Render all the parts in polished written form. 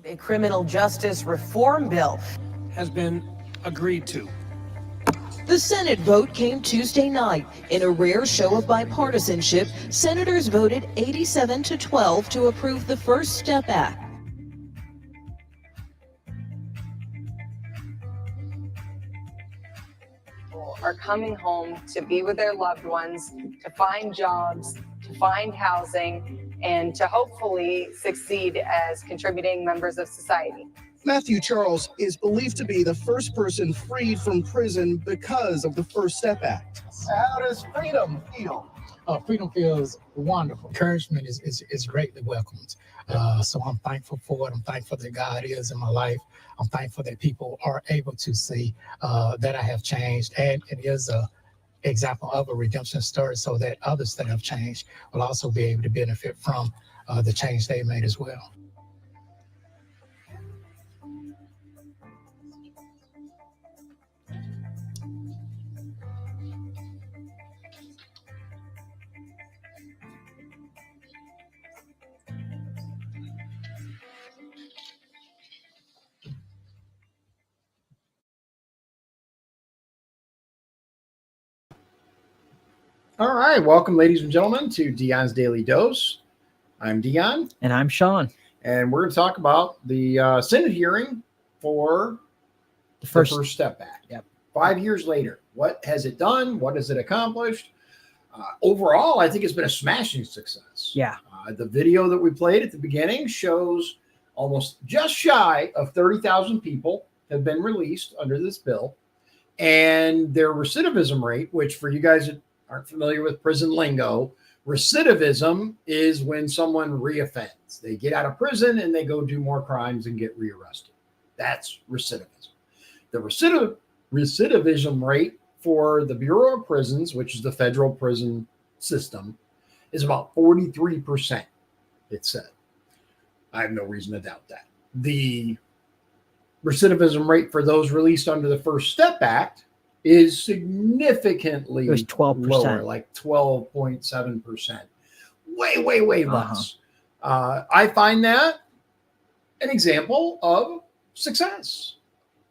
A criminal justice reform bill has been agreed to. The Senate vote came Tuesday night. In a rare show of bipartisanship, senators voted 87-12 to approve the First Step Act. Are coming home to be with their loved ones, to find jobs, to find housing, and to hopefully succeed as contributing members of society. Matthew Charles is believed to be the first person freed from prison because of the First Step Act. How does freedom feel? Freedom feels wonderful. Encouragement is greatly welcomed. So I'm thankful for it. I'm thankful that God is in my life. I'm thankful that people are able to see that I have changed. And it is an example of a redemption story so that others that have changed will also be able to benefit from the change they made as well. All right, welcome, ladies and gentlemen, to Dion's Daily Dose. I'm Dion. And I'm Shawn. And we're going to talk about the Senate hearing for the First Step Act. Yep. 5 years later, what has it done? What has it accomplished? Overall, I think it's been a smashing success. Yeah. The video that we played at the beginning shows almost just shy of 30,000 people have been released under this bill. And their recidivism rate, which for you guys that aren't familiar with prison lingo, recidivism is when someone reoffends. They get out of prison and they go do more crimes and get rearrested. That's recidivism. The recidivism rate for the Bureau of Prisons, which is the federal prison system, is about 43%, it said. I have no reason to doubt that. The recidivism rate for those released under the First Step Act is significantly it was 12%. lower, like 12.7%. Way less. I find that an example of success.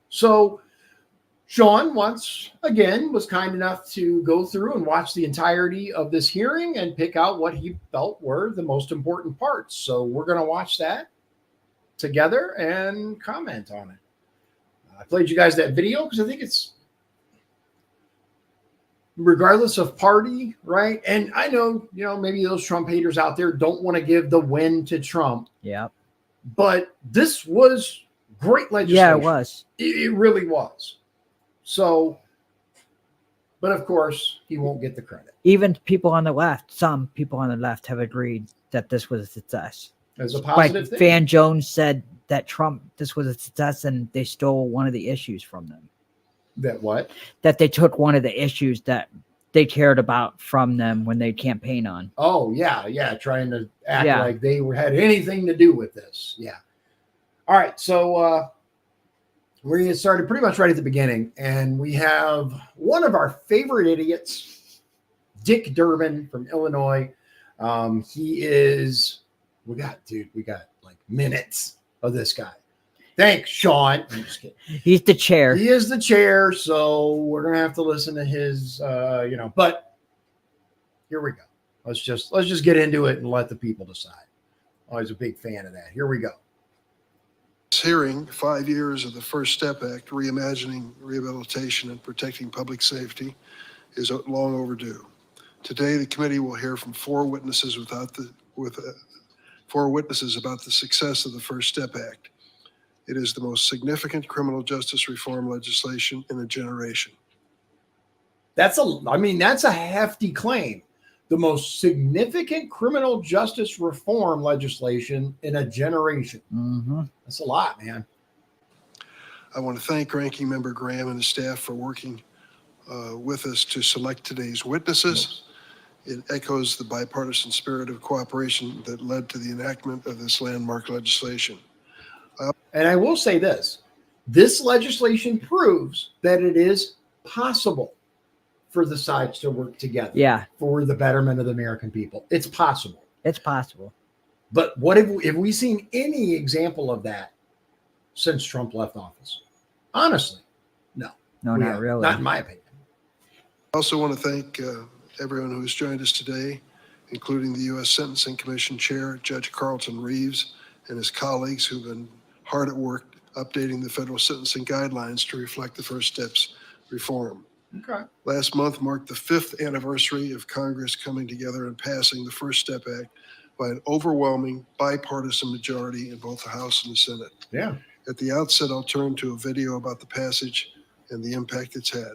So Shawn once again was kind enough to go through and watch the entirety of this hearing and pick out what he felt were the most important parts. So we're going to watch that together and comment on it. I played you guys that video because I think it's, regardless of party, right? And I know, maybe those Trump haters out there don't want to give the win to Trump. Yeah. But this was great legislation. Yeah, it was. It really was. So, but of course, he won't get the credit. Even people on the left, some people on the left have agreed that this was a success. As a positive thing. Van Jones said that this was a success and they stole one of the issues from them. That what? That they took one of the issues that they cared about from them when they campaign on. Oh, yeah. Trying to act like they had anything to do with this. Yeah. All right. So we're going to get started pretty much right at the beginning. And we have one of our favorite idiots, Dick Durbin from Illinois. We got like minutes of this guy. Thanks, Shawn. I'm just kidding. He's the chair. He is the chair, so we're gonna have to listen to his, But here we go. Let's just get into it and let the people decide. Always a big fan of that. Here we go. This hearing, 5 years of the First Step Act, reimagining rehabilitation and protecting public safety, is long overdue. Today, the committee will hear from four witnesses about the success of the First Step Act. It is the most significant criminal justice reform legislation in a generation. That's a hefty claim. The most significant criminal justice reform legislation in a generation. Mm-hmm. That's a lot, man. I want to thank Ranking Member Graham and his staff for working with us to select today's witnesses. It echoes the bipartisan spirit of cooperation that led to the enactment of this landmark legislation. And I will say this legislation proves that it is possible for the sides to work together for the betterment of the American people. It's possible. It's possible. But what have we seen any example of that since Trump left office. Honestly, no. No, We not have. really. Not in my opinion. I also want to thank everyone who has joined us today, including the U.S. Sentencing Commission Chair, Judge Carlton Reeves, and his colleagues who've been hard at work updating the federal sentencing guidelines to reflect the First Steps reform. Okay. Last month marked the 5th anniversary of Congress coming together and passing the First Step Act by an overwhelming bipartisan majority in both the House and the Senate. Yeah. At the outset, I'll turn to a video about the passage and the impact it's had.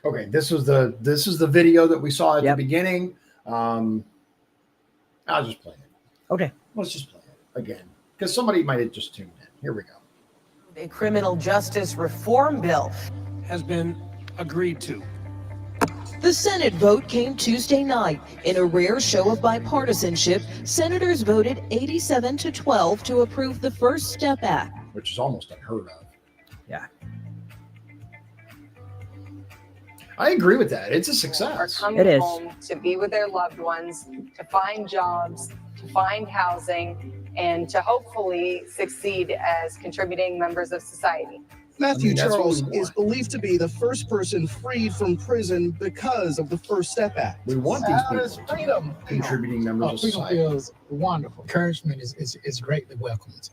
Okay, this is the video that we saw at the Yep. beginning. I'll just play it. Okay. Let's just play it again because somebody might have just tuned in. Here we go. A criminal justice reform bill. Has been agreed to. The Senate vote came Tuesday night. In a rare show of bipartisanship, senators voted 87 to 12 to approve the First Step Act. Which is almost unheard of. Yeah. I agree with that. It's a Are success. coming It is. home to be with their loved ones, to find jobs, to find housing, and to hopefully succeed as contributing members of society. Matthew that's what Charles we is want. believed to be the first person freed from prison because of the First Step Act. We want these How does people freedom feel? contributing members of Freedom society. feels wonderful. Encouragement is greatly welcomed.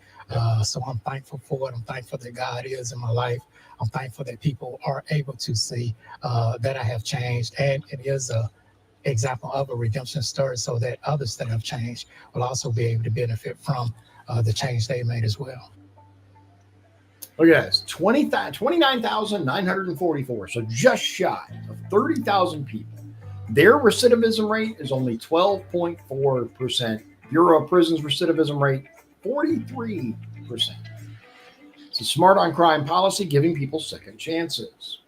So I'm thankful for it. I'm thankful that God is in my life. I'm thankful that people are able to see that I have changed. And it is a example of a redemption story so that others that have changed will also be able to benefit from the change they made as well. Look at this, 29,944. So just shy of 30,000 people. Their recidivism rate is only 12.4%. Bureau of Prisons recidivism rate, 43%. It's a smart on crime policy giving people second chances.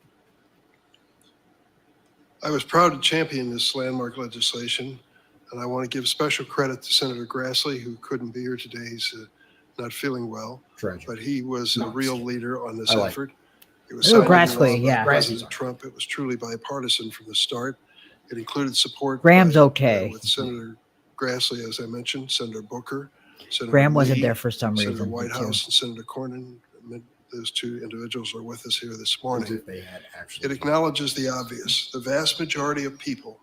I was proud to champion this landmark legislation, and I want to give special credit to Senator Grassley, who couldn't be here today. He's not feeling well, Tragic. but he was a real leader on this I like effort. It was Ooh, signed into Grassley, law by yeah. President Trump. It was truly bipartisan from the start. It included support Graham's by, okay. with Senator Grassley, as I mentioned, Senator Booker, Senator Graham wasn't Lee, there for some Senator reason. too. Whitehouse, and Senator Cornyn. Those two individuals are with us here this As morning. if they had actually. It acknowledges the obvious. The vast majority of people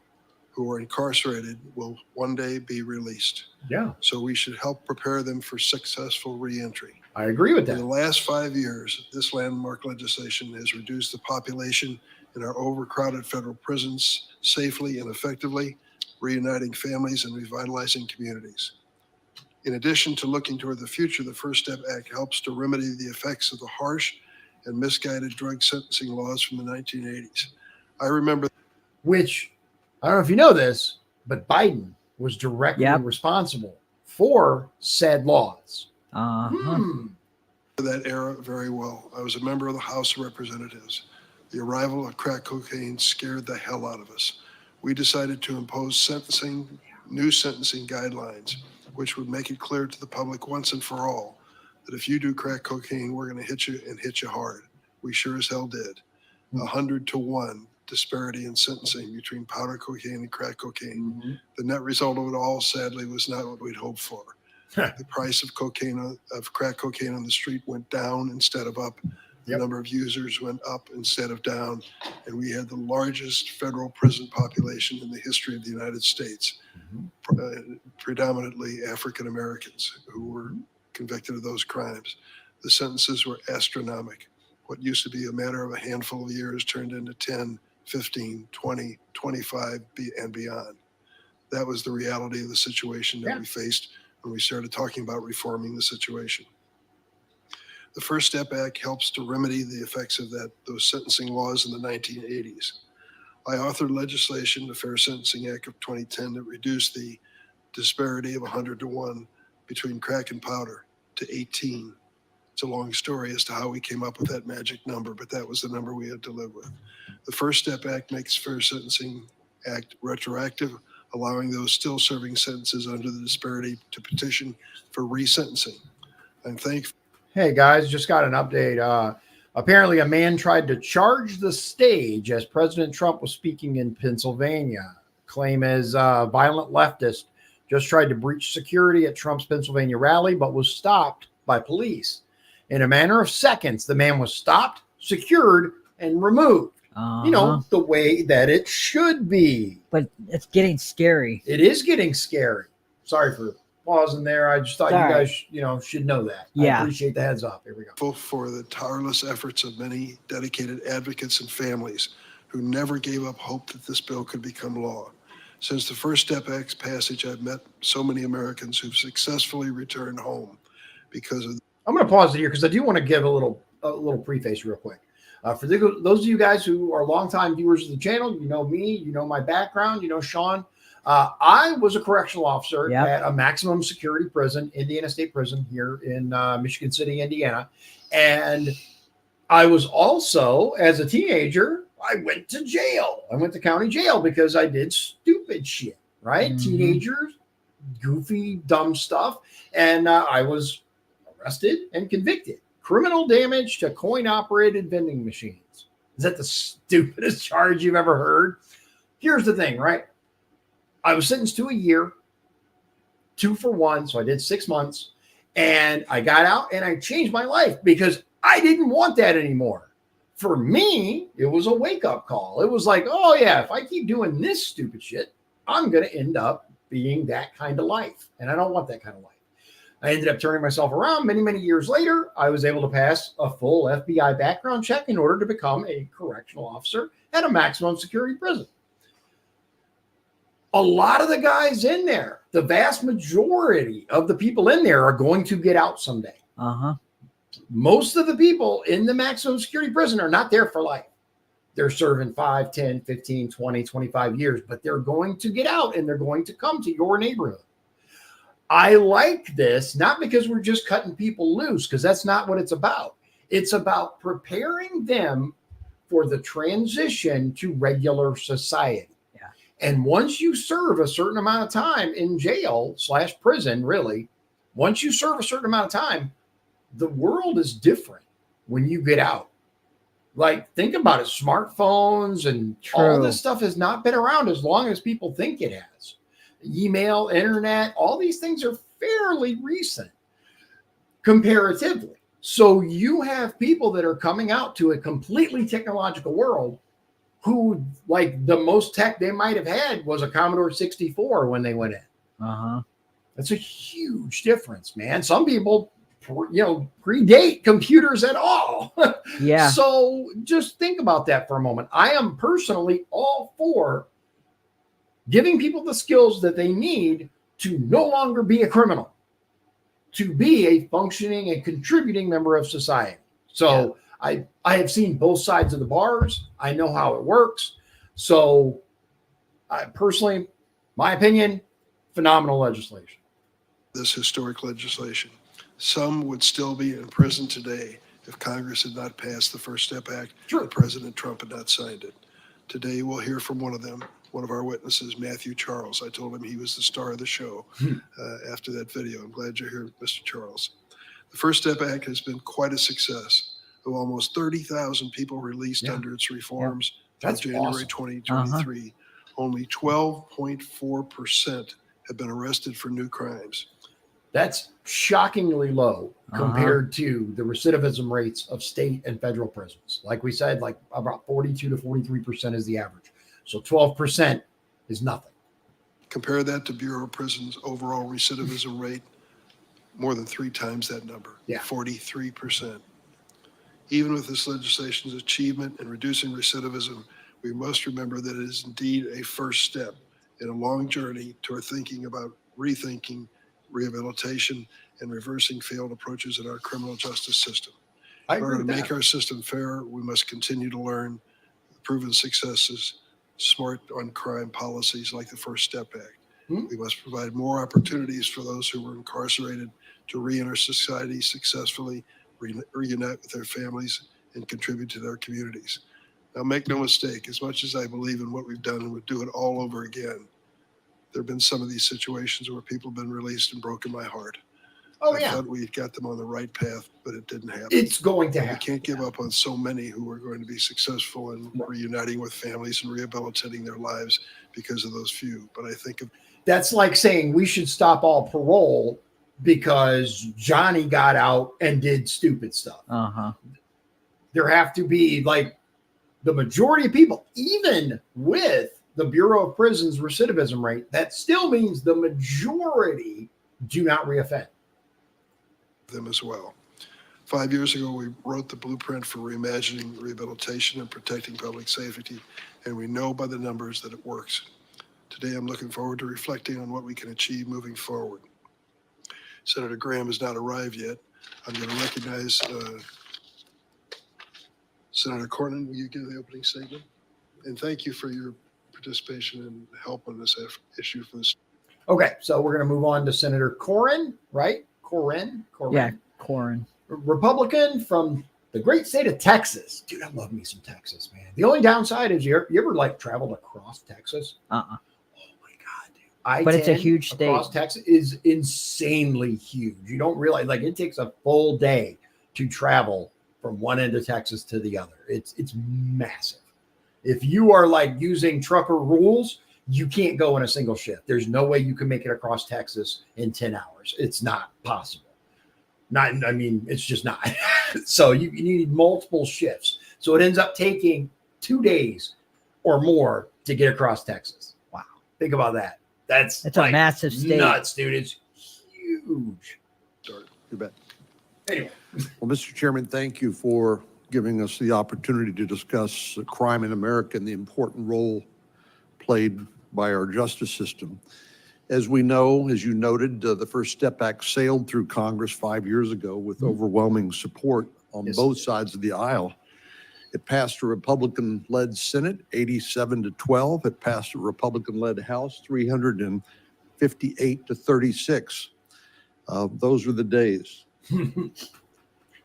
who are incarcerated will one day be released. Yeah, So we should help prepare them for successful reentry. I agree with In the that. last 5 years, this landmark legislation has reduced the population in our overcrowded federal prisons safely and effectively, reuniting families and revitalizing communities. In addition to looking toward the future, the First Step Act helps to remedy the effects of the harsh and misguided drug sentencing laws from the 1980s. I remember Which, I don't know if you know this, but Biden was directly Yep. responsible for said laws. Uh-huh. that era very well. I was a member of the House of Representatives. The arrival of crack cocaine scared the hell out of us. We decided to impose new sentencing guidelines, which would make it clear to the public once and for all that if you do crack cocaine, we're going to hit you and hit you hard. We sure as hell did. 100-to-1 disparity in sentencing between powder cocaine and crack cocaine. The net result of it all, sadly, was not what we'd hoped for. The price of crack cocaine on the street went down instead of up. The Yep. number of users went up instead of down, and we had the largest federal prison population in the history of the United States, predominantly African Americans who were convicted of those crimes. The sentences were astronomical. What used to be a matter of a handful of years turned into 10, 15, 20, 25, and beyond. That was the reality of the situation that we faced when we started talking about reforming the situation. The First Step Act helps to remedy the effects of those sentencing laws in the 1980s. I authored legislation, the Fair Sentencing Act of 2010, that reduced the disparity of 100-to-1 between crack and powder to 18. It's a long story as to how we came up with that magic number, but that was the number we had to live with. The First Step Act makes Fair Sentencing Act retroactive, allowing those still serving sentences under the disparity to petition for resentencing. I'm thankful. Hey guys, just got an update. Apparently, a man tried to charge the stage as President Trump was speaking in Pennsylvania. Claim as violent leftist just tried to breach security at Trump's Pennsylvania rally, but was stopped by police. In a matter of seconds, the man was stopped, secured, and removed. You know, the way that it should be. But it's getting scary. It is getting scary. Sorry for pausing there. I just thought you guys, should know that. Yeah. I appreciate the heads up. Here we go. For the tireless efforts of many dedicated advocates and families who never gave up hope that this bill could become law. Since the First Step Act's passage, I've met so many Americans who've successfully returned home because of. I'm going to pause it here because I do want to give a little preface real quick. For those of you guys who are longtime viewers of the channel, you know me, you know my background, you know Shawn. I was a correctional officer at a maximum security prison, Indiana State Prison here in Michigan City, Indiana. And I was also, as a teenager, I went to jail. I went to county jail because I did stupid shit, right? Mm-hmm. Teenagers, goofy, dumb stuff. And I was arrested and convicted. Criminal damage to coin-operated vending machines. Is that the stupidest charge you've ever heard? Here's the thing, right? I was sentenced to a year, 2 for 1, so I did 6 months, and I got out and I changed my life because I didn't want that anymore. For me, it was a wake-up call. It was like, oh yeah, if I keep doing this stupid shit, I'm going to end up being that kind of life, and I don't want that kind of life. I ended up turning myself around. Many, many years later, I was able to pass a full FBI background check in order to become a correctional officer at a maximum security prison. A lot of the guys in there, the vast majority of the people in there are going to get out someday. Most of the people in the maximum security prison are not there for life. They're serving 5, 10, 15, 20, 25 years, but they're going to get out and they're going to come to your neighborhood. I like this, not because we're just cutting people loose, because that's not what it's about. It's about preparing them for the transition to regular society. Yeah. And once you serve a certain amount of time in jail / prison, really, once you serve a certain amount of time, the world is different when you get out. Like, think about it. Smartphones and all this stuff has not been around as long as people think it has. Email, internet, all these things are fairly recent comparatively. So you have people that are coming out to a completely technological world who, like, the most tech they might have had was a Commodore 64 when they went in. That's a huge difference, man. Some people, predate computers at all. Yeah. So just think about that for a moment. I am personally all for giving people the skills that they need to no longer be a criminal, to be a functioning and contributing member of society. So I have seen both sides of the bars. I know how it works. So I personally, my opinion, phenomenal legislation. This historic legislation. Some would still be in prison today if Congress had not passed the First Step Act and President Trump had not signed it. Today we'll hear from one of them. One of our witnesses, Matthew Charles. I told him he was the star of the show after that video. I'm glad you're here, Mr. Charles. The First Step Act has been quite a success. With almost 30,000 people released under its reforms through January 2023, only 12.4% have been arrested for new crimes. That's shockingly low compared to the recidivism rates of state and federal prisons. Like we said, like about 42 to 43% is the average. So 12% is nothing. Compare that to Bureau of Prisons' overall recidivism rate, more than 3 times that number, 43%. Even with this legislation's achievement in reducing recidivism, we must remember that it is indeed a first step in a long journey toward thinking about rethinking rehabilitation and reversing failed approaches in our criminal justice system. In order to make our system fairer, we must continue to learn the proven successes, smart on crime policies like the First Step Act. We must provide more opportunities for those who were incarcerated to re-enter society successfully, reunite with their families, and contribute to their communities. Now, make no mistake, as much as I believe in what we've done and would do it all over again, there have been some of these situations where people have been released and broken my heart. I thought we got them on the right path, but it didn't happen. It's going to happen. We can't give up on so many who are going to be successful in reuniting with families and rehabilitating their lives because of those few. But I think of That's like saying we should stop all parole because Johnny got out and did stupid stuff. Uh-huh. There have to be like the majority of people, even with the Bureau of Prisons recidivism rate, that still means the majority do not reoffend. Them as well. 5 years ago, we wrote the blueprint for reimagining rehabilitation and protecting public safety, and we know by the numbers that it works. Today, I'm looking forward to reflecting on what we can achieve moving forward. Senator Graham has not arrived yet. I'm going to recognize Senator Cornyn. Will you give the opening statement? And thank you for your participation and help on this issue for this. Okay, so we're going to move on to Senator Cornyn, right? Cornyn. Yeah, Cornyn. Republican from the great state of Texas. Dude, I love me some Texas, man. The only downside is you ever like traveled across Texas? Uh-uh. Oh my God, dude. But it's a huge state. Across Texas is insanely huge. You don't realize, like, it takes a full day to travel from one end of Texas to the other. It's massive. If you are like using trucker rules, you can't go in a single shift. There's no way you can make it across Texas in 10 hours. It's not possible. It's just not. So you need multiple shifts. So it ends up taking 2 days or more to get across Texas. Wow. Think about that. It's like a massive state. Nuts, dude. It's huge. Start. You bet. Anyway. Well, Mr. Chairman, thank you for giving us the opportunity to discuss crime in America and the important role played by our justice system. As we know, as you noted, the First Step Act sailed through Congress 5 years ago with overwhelming support on both sides of the aisle. It passed a Republican-led Senate, 87-12. It passed a Republican-led House, 358-36. Those were the days.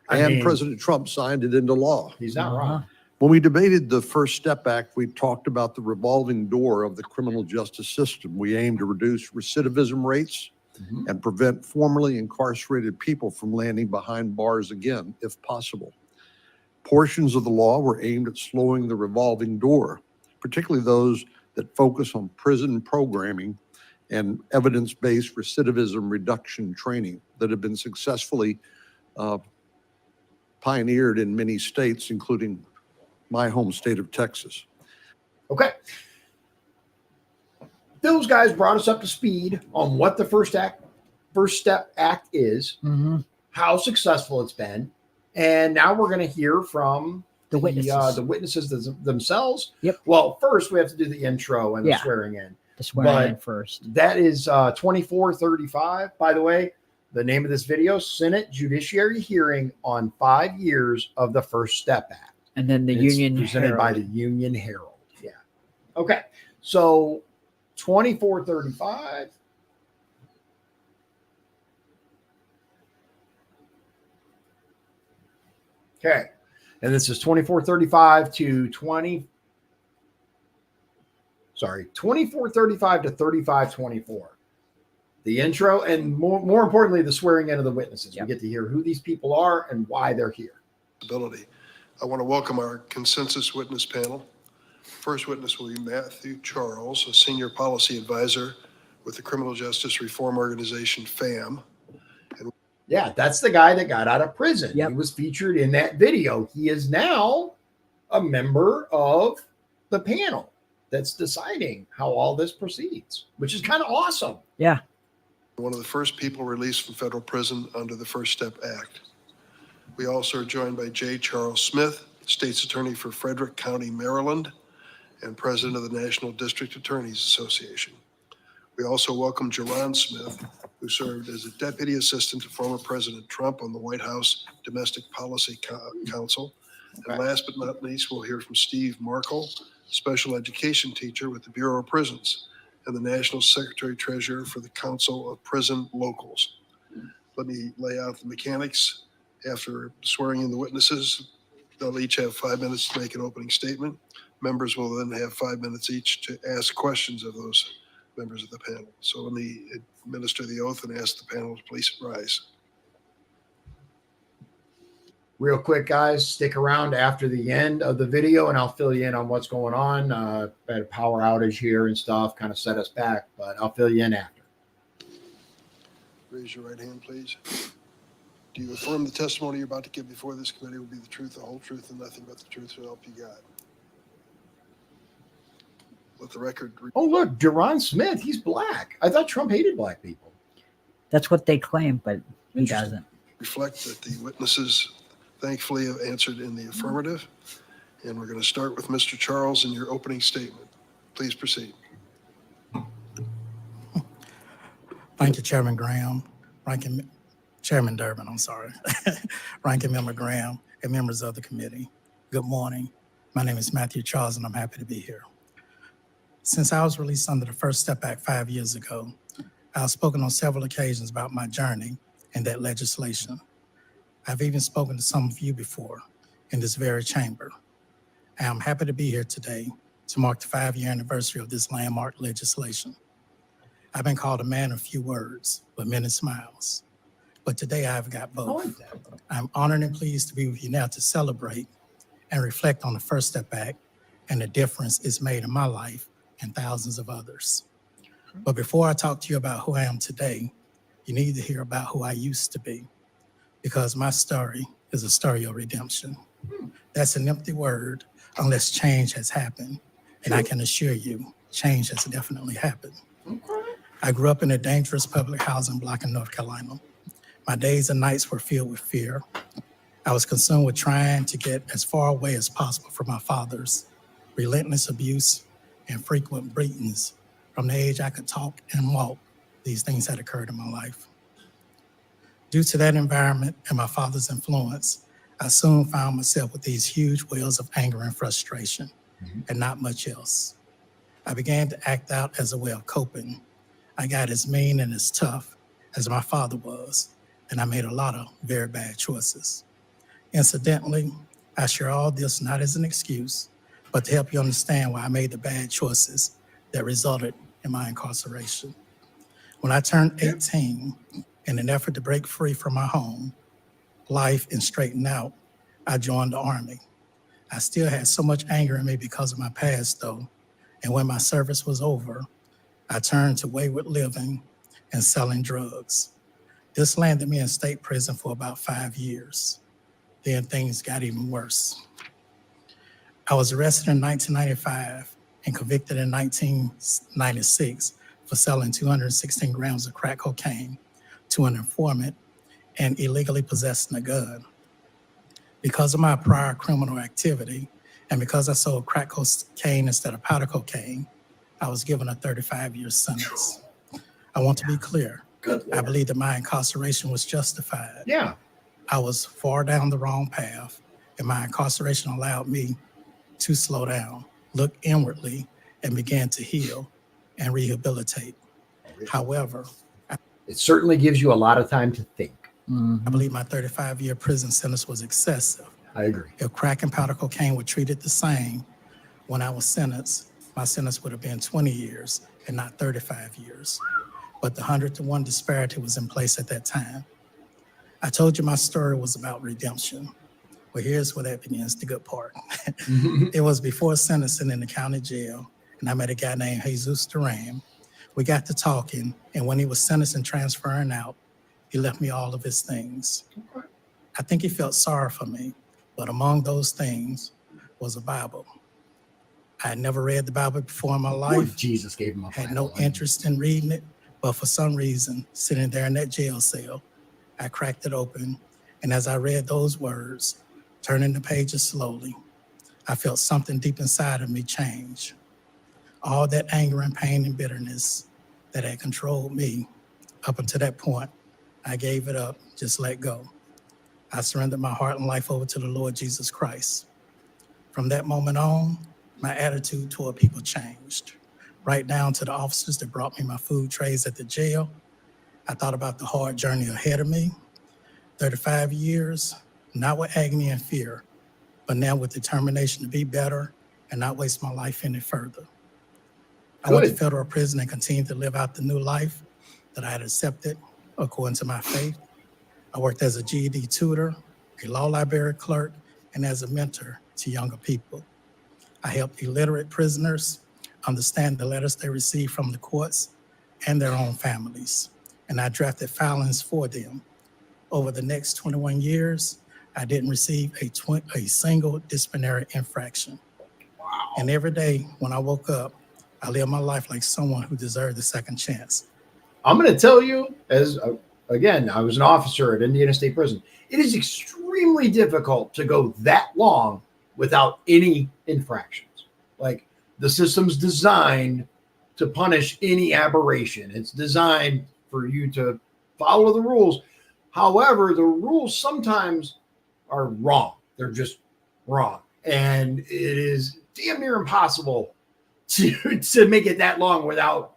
President Trump signed it into law. He's not wrong. When we debated the First Step Act, we talked about the revolving door of the criminal justice system. We aim to reduce recidivism rates and prevent formerly incarcerated people from landing behind bars again, if possible. Portions of the law were aimed at slowing the revolving door, particularly those that focus on prison programming and evidence-based recidivism reduction training that have been successfully pioneered in many states, including my home state of Texas. Okay. Those guys brought us up to speed on what the First Step Act is, how successful it's been, and now we're going to hear from the witnesses themselves. Yep. Well, first we have to do the intro and the swearing in. The swearing in first. That is 2435. By the way, the name of this video: Senate Judiciary hearing on 5 years of the First Step Act. And then the It's Union presented Herald. by the Union Herald. Yeah. Okay. So 2435. Okay. And this is 2435 to 2435 to 3524. The intro, and more importantly, the swearing in of the witnesses. We get to hear who these people are and why they're here. I want to welcome our consensus witness panel. First witness will be Matthew Charles, a senior policy advisor with the Criminal Justice Reform Organization, FAM. Yeah, that's the guy that got out of prison. Yep. He was featured in that video. He is now a member of the panel that's deciding how all this proceeds, which is kind of awesome. Yeah. One of the first people released from federal prison under the First Step Act. We also are joined by J. Charles Smith, State's Attorney for Frederick County, Maryland, and President of the National District Attorneys Association. We also welcome Jerron Smith, who served as a Deputy Assistant to former President Trump on the White House Domestic Policy Council. And last but not least, we'll hear from Steve Markle, Special Education Teacher with the Bureau of Prisons and the National Secretary Treasurer for the Council of Prison Locals. Let me lay out the mechanics. After swearing in the witnesses, they'll each have 5 minutes to make an opening statement. Members will then have 5 minutes each to ask questions of those members of the panel. So let me administer the oath and ask the panel to please rise. Real quick, guys, stick around after the end of the video and I'll fill you in on what's going on. Had a power outage here and stuff, kind of set us back, but I'll fill you in after. Raise your right hand, please. Do you affirm the testimony you're about to give before this committee will be the truth, the whole truth, and nothing but the truth, so help you God? Let the record. Oh, look, Duron Smith, he's black. I thought Trump hated black people. That's what they claim, but he doesn't. Reflect that the witnesses thankfully have answered in the affirmative. And we're going to start with Mr. Charles in your opening statement. Please proceed. Thank you, Chairman Graham, Chairman Durbin, Ranking Member Graham, and members of the committee. Good morning. My name is Matthew Charles, and I'm happy to be here. Since I was released under the First Step Act 5 years ago, I've spoken on several occasions about my journey in that legislation. I've even spoken to some of you before in this very chamber. I am happy to be here today to mark the 5-year anniversary of this landmark legislation. I've been called a man of few words, but many smiles. But today I've got both. I'm honored and pleased to be with you now to celebrate and reflect on the First Step Act and the difference it's made in my life and thousands of others. But before I talk to you about who I am today, you need to hear about who I used to be, because my story is a story of redemption. That's an empty word unless change has happened. And I can assure you, change has definitely happened. I grew up in a dangerous public housing block in North Carolina. My days and nights were filled with fear. I was consumed with trying to get as far away as possible from my father's relentless abuse and frequent beatings. From the age I could talk and walk, these things had occurred in my life. Due to that environment and my father's influence, I soon found myself with these huge wells of anger and frustration, and not much else. I began to act out as a way of coping. I got as mean and as tough as my father was, and I made a lot of very bad choices. Incidentally, I share all this not as an excuse, but to help you understand why I made the bad choices that resulted in my incarceration. When I turned 18, in an effort to break free from my home life and straighten out, I joined the Army. I still had so much anger in me because of my past, though, and when my service was over, I turned to wayward living and selling drugs. This landed me in state prison for about 5 years. Then things got even worse. I was arrested in 1995 and convicted in 1996 for selling 216 grams of crack cocaine to an informant and illegally possessing a gun. Because of my prior criminal activity and because I sold crack cocaine instead of powder cocaine, I was given a 35-year sentence. I want to be clear. I believe that my incarceration was justified. Yeah. I was far down the wrong path, and my incarceration allowed me to slow down, look inwardly, and begin to heal and rehabilitate. However, it certainly gives you a lot of time to think. I believe my 35-year prison sentence was excessive. I agree. If crack and powder cocaine were treated the same when I was sentenced, my sentence would have been 20 years and not 35 years. But the 100-to-1 disparity was in place at that time. I told you my story was about redemption. Well, here's where that begins, the good part. It was before sentencing in the county jail, and I met a guy named Jesus Duran. We got to talking, and when he was sentenced and transferring out, he left me all of his things. I think he felt sorry for me, but among those things was a Bible. I had never read the Bible before in my life. Jesus gave him a had no interest in reading it, but for some reason, sitting there in that jail cell, I cracked it open, and as I read those words, turning the pages slowly, I felt something deep inside of me change. All that anger and pain and bitterness that had controlled me up until that point, I gave it up, just let go. I surrendered my heart and life over to the Lord Jesus Christ. From that moment on, my attitude toward people changed. Right down to the officers that brought me my food trays at the jail. I thought about the hard journey ahead of me. 35 years, not with agony and fear, but now with determination to be better and not waste my life any further. I went to federal prison and continued to live out the new life that I had accepted according to my faith. I worked as a GED tutor, a law library clerk, and as a mentor to younger people. I help illiterate prisoners understand the letters they receive from the courts and their own families, and I drafted filings for them. Over the next 21 years, I didn't receive a single disciplinary infraction. And every day when I woke up, I lived my life like someone who deserved a second chance. I'm going to tell you, as again, I was an officer at Indiana State Prison. It is extremely difficult to go that long without any infractions. Like, the system's designed to punish any aberration. It's designed for you to follow the rules. However, the rules sometimes are wrong. They're just wrong. And it is damn near impossible to make it that long without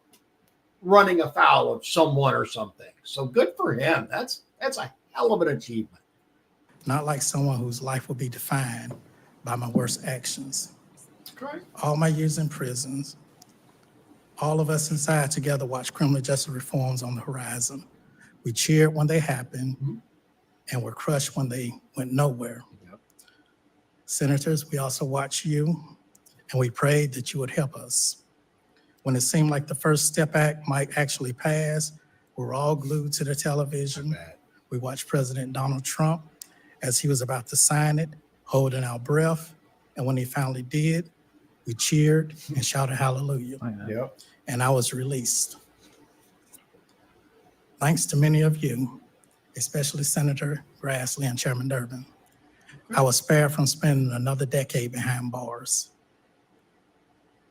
running afoul of someone or something. So good for him. That's a hell of an achievement. Not like someone whose life will be defined by my worst actions. Right. All my years in prisons, all of us inside together watched criminal justice reforms on the horizon. We cheered when they happened, and were crushed when they went nowhere. Yep. Senators, we also watched you, and we prayed that you would help us. When it seemed like the First Step Act might actually pass, we were all glued to the television. We watched President Donald Trump as he was about to sign it, holding our breath. And when he finally did, we cheered and shouted hallelujah. Yep. And I was released. Thanks to many of you, especially Senator Grassley and Chairman Durbin, I was spared from spending another decade behind bars.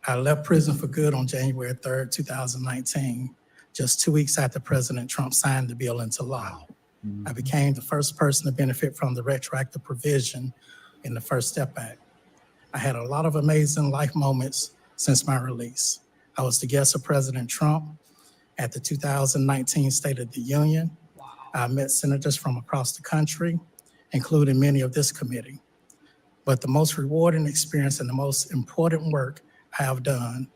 I left prison for good on January 3rd, 2019, just 2 weeks after President Trump signed the bill into law. I became the first person to benefit from the retroactive provision in the First Step Act. I had a lot of amazing life moments since my release. I was the guest of President Trump at the 2019 State of the Union. I met senators from across the country, including many of this committee. But the most rewarding experience and the most important work I have done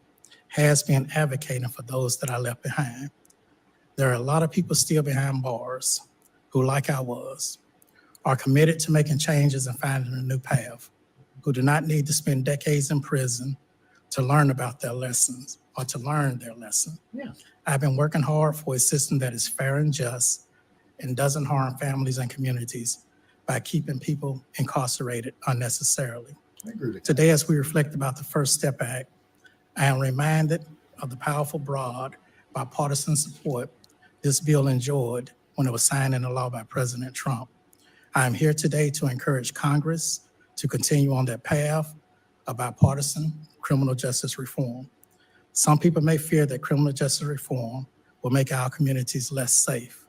has been advocating for those that I left behind. There are a lot of people still behind bars who, like I was, are committed to making changes and finding a new path, who do not need to spend decades in prison to learn about their lessons or to learn their lesson. Yeah. I've been working hard for a system that is fair and just and doesn't harm families and communities by keeping people incarcerated unnecessarily. I agree with that. Today, as we reflect about the First Step Act, I am reminded of the powerful, broad, bipartisan support this bill enjoyed when it was signed into law by President Trump. I am here today to encourage Congress to continue on that path of bipartisan criminal justice reform. Some people may fear that criminal justice reform will make our communities less safe,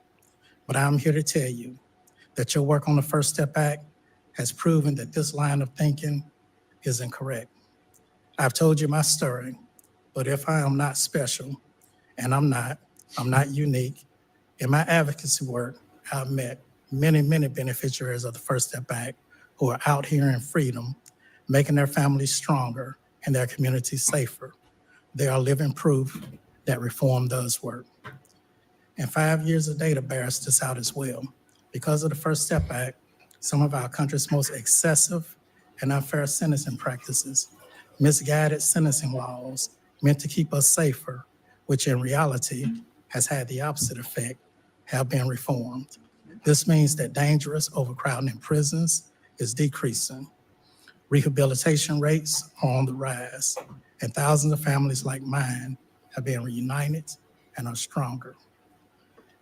but I'm here to tell you that your work on the First Step Act has proven that this line of thinking is incorrect. I've told you my story, but if I am not special, and I'm not unique, in my advocacy work, I've met many beneficiaries of the First Step Act who are out here in freedom, making their families stronger and their communities safer. They are living proof that reform does work. And 5 years of data bears this out as well. Because of the First Step Act, some of our country's most excessive and unfair sentencing practices, misguided sentencing laws meant to keep us safer, which in reality has had the opposite effect, have been reformed. This means that dangerous overcrowding in prisons is decreasing. Rehabilitation rates are on the rise, and thousands of families like mine have been reunited and are stronger.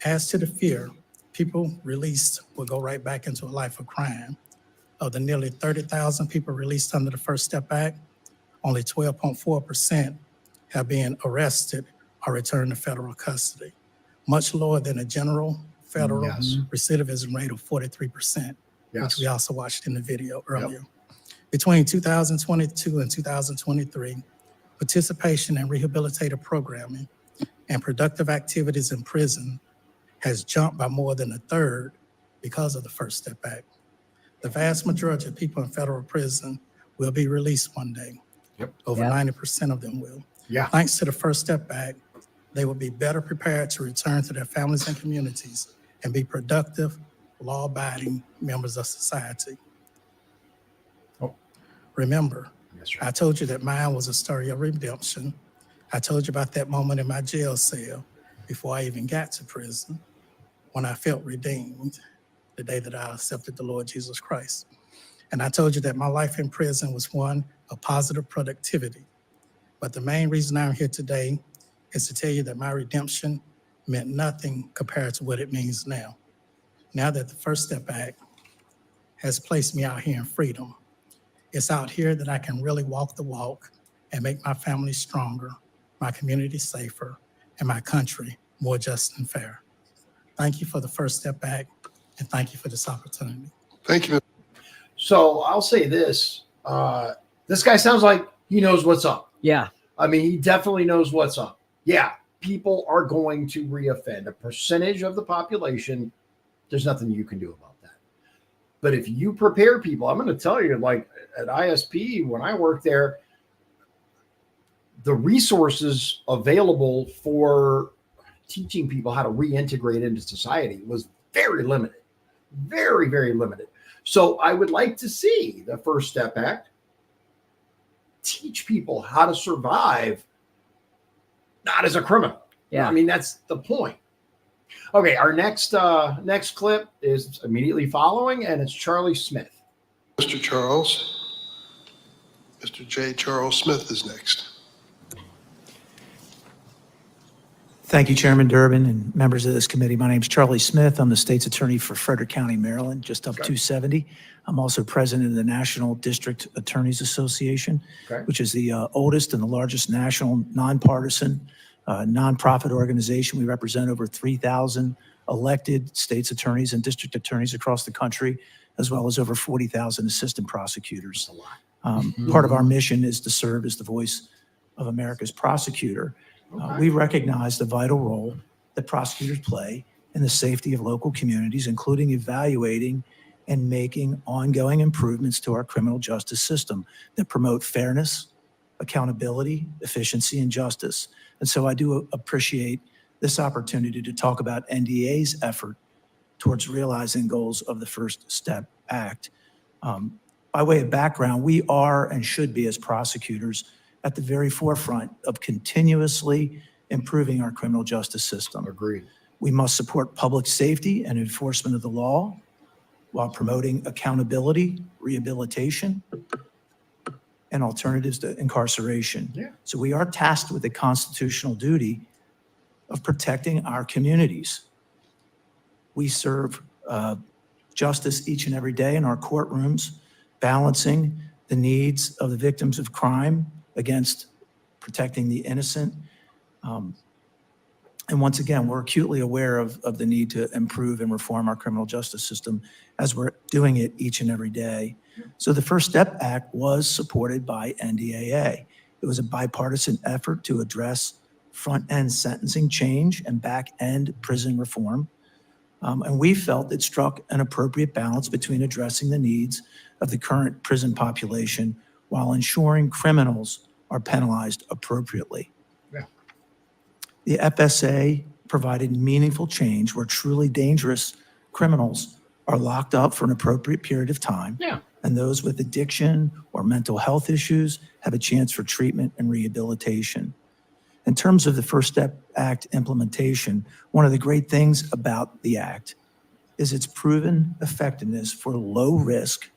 As to the fear, people released will go right back into a life of crime. Of the nearly 30,000 people released under the First Step Act, only 12.4% have been arrested or returned to federal custody, much lower than a general federal recidivism rate of 43%, which we also watched in the video earlier. Between 2022 and 2023, participation in rehabilitative programming and productive activities in prison has jumped by more than a third because of the First Step Act. The vast majority of people in federal prison will be released one day. Over 90% of them will. Thanks to the First Step Act, they will be better prepared to return to their families and communities and be productive law-abiding members of society. Oh. Remember, Yes, sir. I told you that mine was a story of redemption. I told you about that moment in my jail cell before I even got to prison, when I felt redeemed, the day that I accepted the Lord Jesus Christ. And I told you that my life in prison was one of positive productivity. But the main reason I'm here today is to tell you that my redemption meant nothing compared to what it means now. Now that the First Step Act has placed me out here in freedom, it's out here that I can really walk the walk and make my family stronger, my community safer, and my country more just and fair. Thank you for the First Step Act, and thank you for this opportunity. Thank you. So I'll say this. This guy sounds like he knows what's up. Yeah. I mean, he definitely knows what's up. Yeah, people are going to reoffend. A percentage of the population, there's nothing you can do about that. But if you prepare people, I'm going to tell you, like at ISP, when I worked there, the resources available for teaching people how to reintegrate into society was very limited, very, very limited. So I would like to see the First Step Act teach people how to survive, not as a criminal. Yeah. I mean, that's the point. Okay, our next clip is immediately following, and it's Charlie Smith. Mr. Charles. Mr. J. Charles Smith is next. Thank you, Chairman Durbin and members of this committee. My name is Charlie Smith. I'm the state's attorney for Frederick County, Maryland, just up 270. I'm also president of the National District Attorneys Association, which is the oldest and the largest national nonpartisan nonprofit organization. We represent over 3,000 elected state's attorneys and district attorneys across the country, as well as over 40,000 assistant prosecutors. Part of our mission is to serve as the voice of America's prosecutor. We recognize the vital role that prosecutors play in the safety of local communities, including evaluating and making ongoing improvements to our criminal justice system that promote fairness, accountability, efficiency, and justice. And so I do appreciate this opportunity to talk about NDA's effort towards realizing goals of the First Step Act. By way of background, we are and should be, as prosecutors, at the very forefront of continuously improving our criminal justice system. Agreed. We must support public safety and enforcement of the law while promoting accountability, rehabilitation, and alternatives to incarceration. Yeah. So we are tasked with the constitutional duty of protecting our communities. We serve justice each and every day in our courtrooms, balancing the needs of the victims of crime against protecting the innocent. And once again, we're acutely aware of the need to improve and reform our criminal justice system as we're doing it each and every day. So the First Step Act was supported by NDAA. It was a bipartisan effort to address front-end sentencing change and back-end prison reform. And we felt it struck an appropriate balance between addressing the needs of the current prison population while ensuring criminals are penalized appropriately. Yeah. The FSA provided meaningful change where truly dangerous criminals are locked up for an appropriate period of time. Yeah. And those with addiction or mental health issues have a chance for treatment and rehabilitation. In terms of the First Step Act implementation, one of the great things about the Act is its proven effectiveness for low-risk,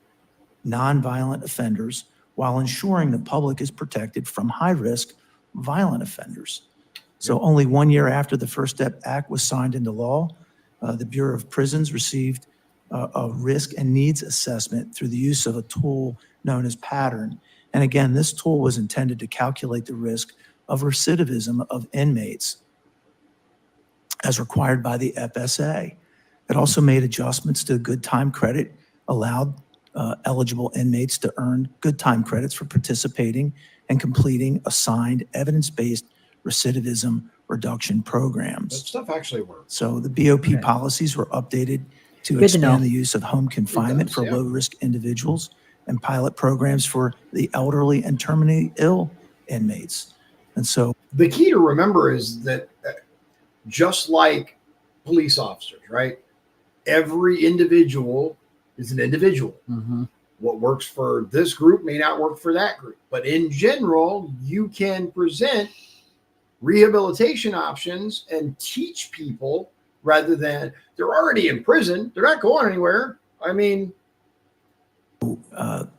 nonviolent offenders while ensuring the public is protected from high-risk, violent offenders. So only 1 year after the First Step Act was signed into law, the Bureau of Prisons received a risk and needs assessment through the use of a tool known as Pattern. And again, this tool was intended to calculate the risk of recidivism of inmates as required by the FSA. It also made adjustments to good time credit, allowed eligible inmates to earn good time credits for participating and completing assigned evidence-based recidivism reduction That programs. stuff actually works. So the BOP policies were updated to Good to know. expand the use of home confinement for yeah. low-risk individuals and pilot programs for the elderly and terminally ill inmates. And so The key to remember is that just like police officers, right? every individual is an individual. Mhm. What works for this group may not work for that group. But in general, you can present rehabilitation options and teach people rather than they're already in prison. They're not going anywhere. I mean,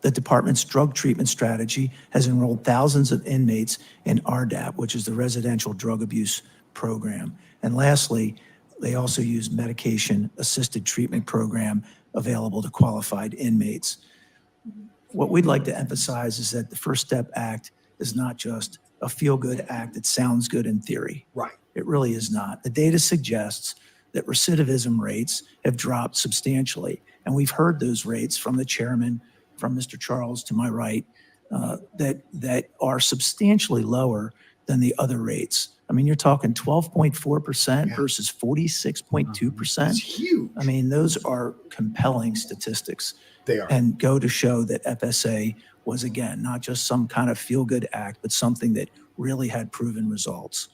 The department's drug treatment strategy has enrolled thousands of inmates in RDAP, which is the Residential Drug Abuse Program. And lastly, they also use medication-assisted treatment program available to qualified inmates. What we'd like to emphasize is that the First Step Act is not just a feel-good act that sounds good in theory. right. It really is not. The data suggests that recidivism rates have dropped substantially. And we've heard those rates from the chairman, from Mr. Charles to my right, that are substantially lower than the other rates. I mean, you're talking 12.4% Yeah. versus 46.2%. It's huge. I mean, those are compelling statistics They are. and go to show that FSA was, again, not just some kind of feel-good act, but something that really had proven results.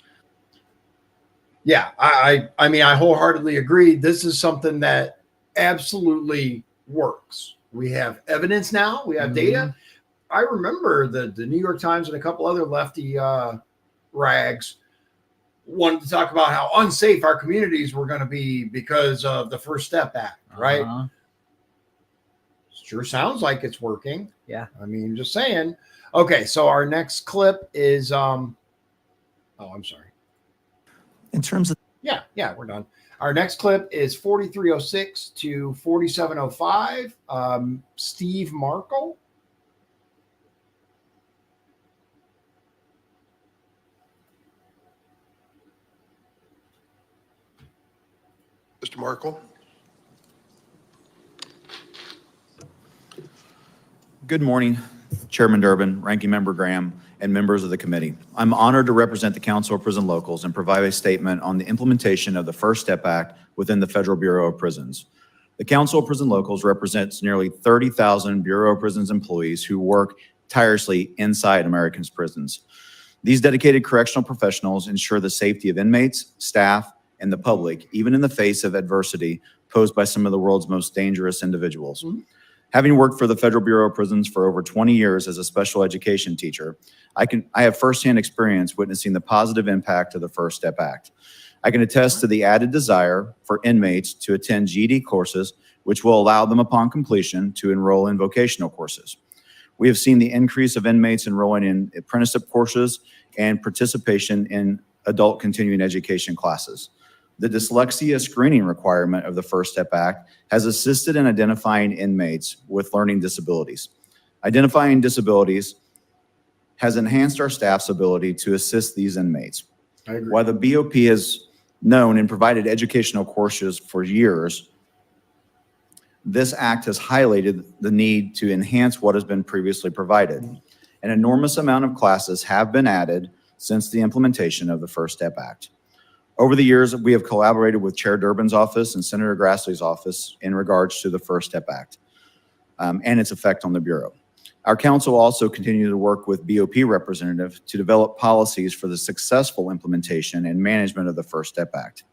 Yeah, I mean, I wholeheartedly agree. This is something that absolutely works. We have evidence now. We have data. I remember the New York Times and a couple other lefty rags wanted to talk about how unsafe our communities were going to be because of the First Step Act, right? Uh-huh. Sure sounds like it's working. Yeah. I mean, just saying. Okay, so our next clip is I'm sorry. In terms of Yeah, we're done. Our next clip is 4306 to 4705. Steve Markle. Mr. Markle? Good morning, Chairman Durbin, Ranking Member Graham, and members of the committee. I'm honored to represent the Council of Prison Locals and provide a statement on the implementation of the First Step Act within the Federal Bureau of Prisons. The Council of Prison Locals represents nearly 30,000 Bureau of Prisons employees who work tirelessly inside Americans' prisons. These dedicated correctional professionals ensure the safety of inmates, staff, and the public, even in the face of adversity posed by some of the world's most dangerous individuals. Having worked for the Federal Bureau of Prisons for over 20 years as a special education teacher, I have firsthand experience witnessing the positive impact of the First Step Act. I can attest to the added desire for inmates to attend GED courses, which will allow them upon completion to enroll in vocational courses. We have seen the increase of inmates enrolling in apprenticeship courses and participation in adult continuing education classes. The dyslexia screening requirement of the First Step Act has assisted in identifying inmates with learning disabilities. Identifying disabilities has enhanced our staff's ability to assist these inmates. I agree. While the BOP has known and provided educational courses for years, this act has highlighted the need to enhance what has been previously provided. An enormous amount of classes have been added since the implementation of the First Step Act. Over the years, we have collaborated with Chair Durbin's office and Senator Grassley's office in regards to the First Step Act and its effect on the Bureau. Our council also continued to work with BOP representatives to develop policies for the successful implementation and management of the First Step Act.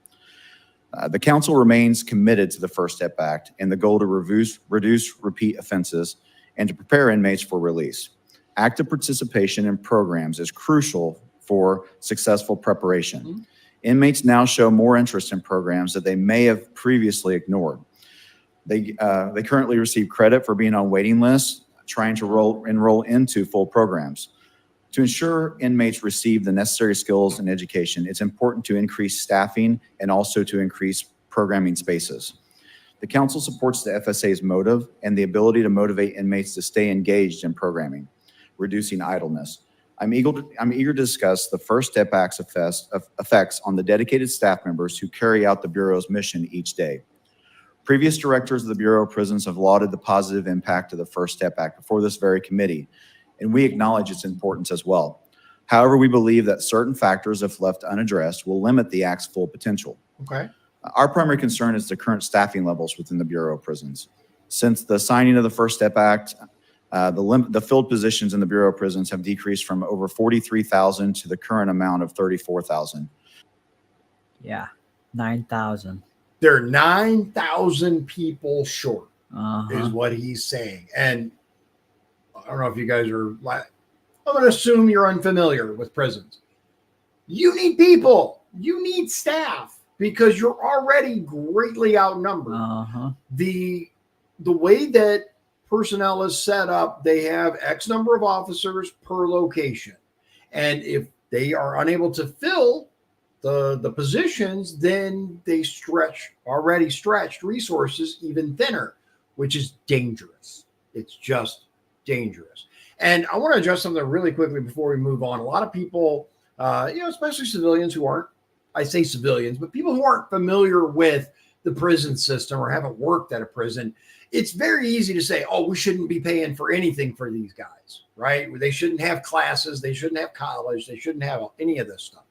The council remains committed to the First Step Act and the goal to reduce repeat offenses and to prepare inmates for release. Active participation in programs is crucial for successful preparation. Inmates now show more interest in programs that they may have previously ignored. They currently receive credit for being on waiting lists, trying to enroll into full programs. To ensure inmates receive the necessary skills and education, it's important to increase staffing and also to increase programming spaces. The council supports the FSA's motive and the ability to motivate inmates to stay engaged in programming, reducing idleness. I'm eager to discuss the First Step Act's effects on the dedicated staff members who carry out the Bureau's mission each day. Previous directors of the Bureau of Prisons have lauded the positive impact of the First Step Act before this very committee, and we acknowledge its importance as well. However, we believe that certain factors, if left unaddressed, will limit the Act's full potential. Okay. Our primary concern is the current staffing levels within the Bureau of Prisons. Since the signing of the First Step Act, the filled positions in the Bureau of Prisons have decreased from over 43,000 to the current amount of 34,000. Yeah, 9,000. They're 9,000 people short, Uh-huh. is what he's saying. And I don't know if you guys are like, I'm going to assume you're unfamiliar with prisons. You need people, you need staff because you're already greatly outnumbered. Uh-huh. The way that personnel is set up, they have X number of officers per location. And if they are unable to fill the positions, then they stretch already stretched resources even thinner, which is dangerous. It's just dangerous. And I want to address something really quickly before we move on. A lot of people, especially civilians who aren't, I say civilians, but people who aren't familiar with the prison system or haven't worked at a prison, it's very easy to say, oh, we shouldn't be paying for anything for these guys, right? They shouldn't have classes. They shouldn't have college. They shouldn't have any of this stuff.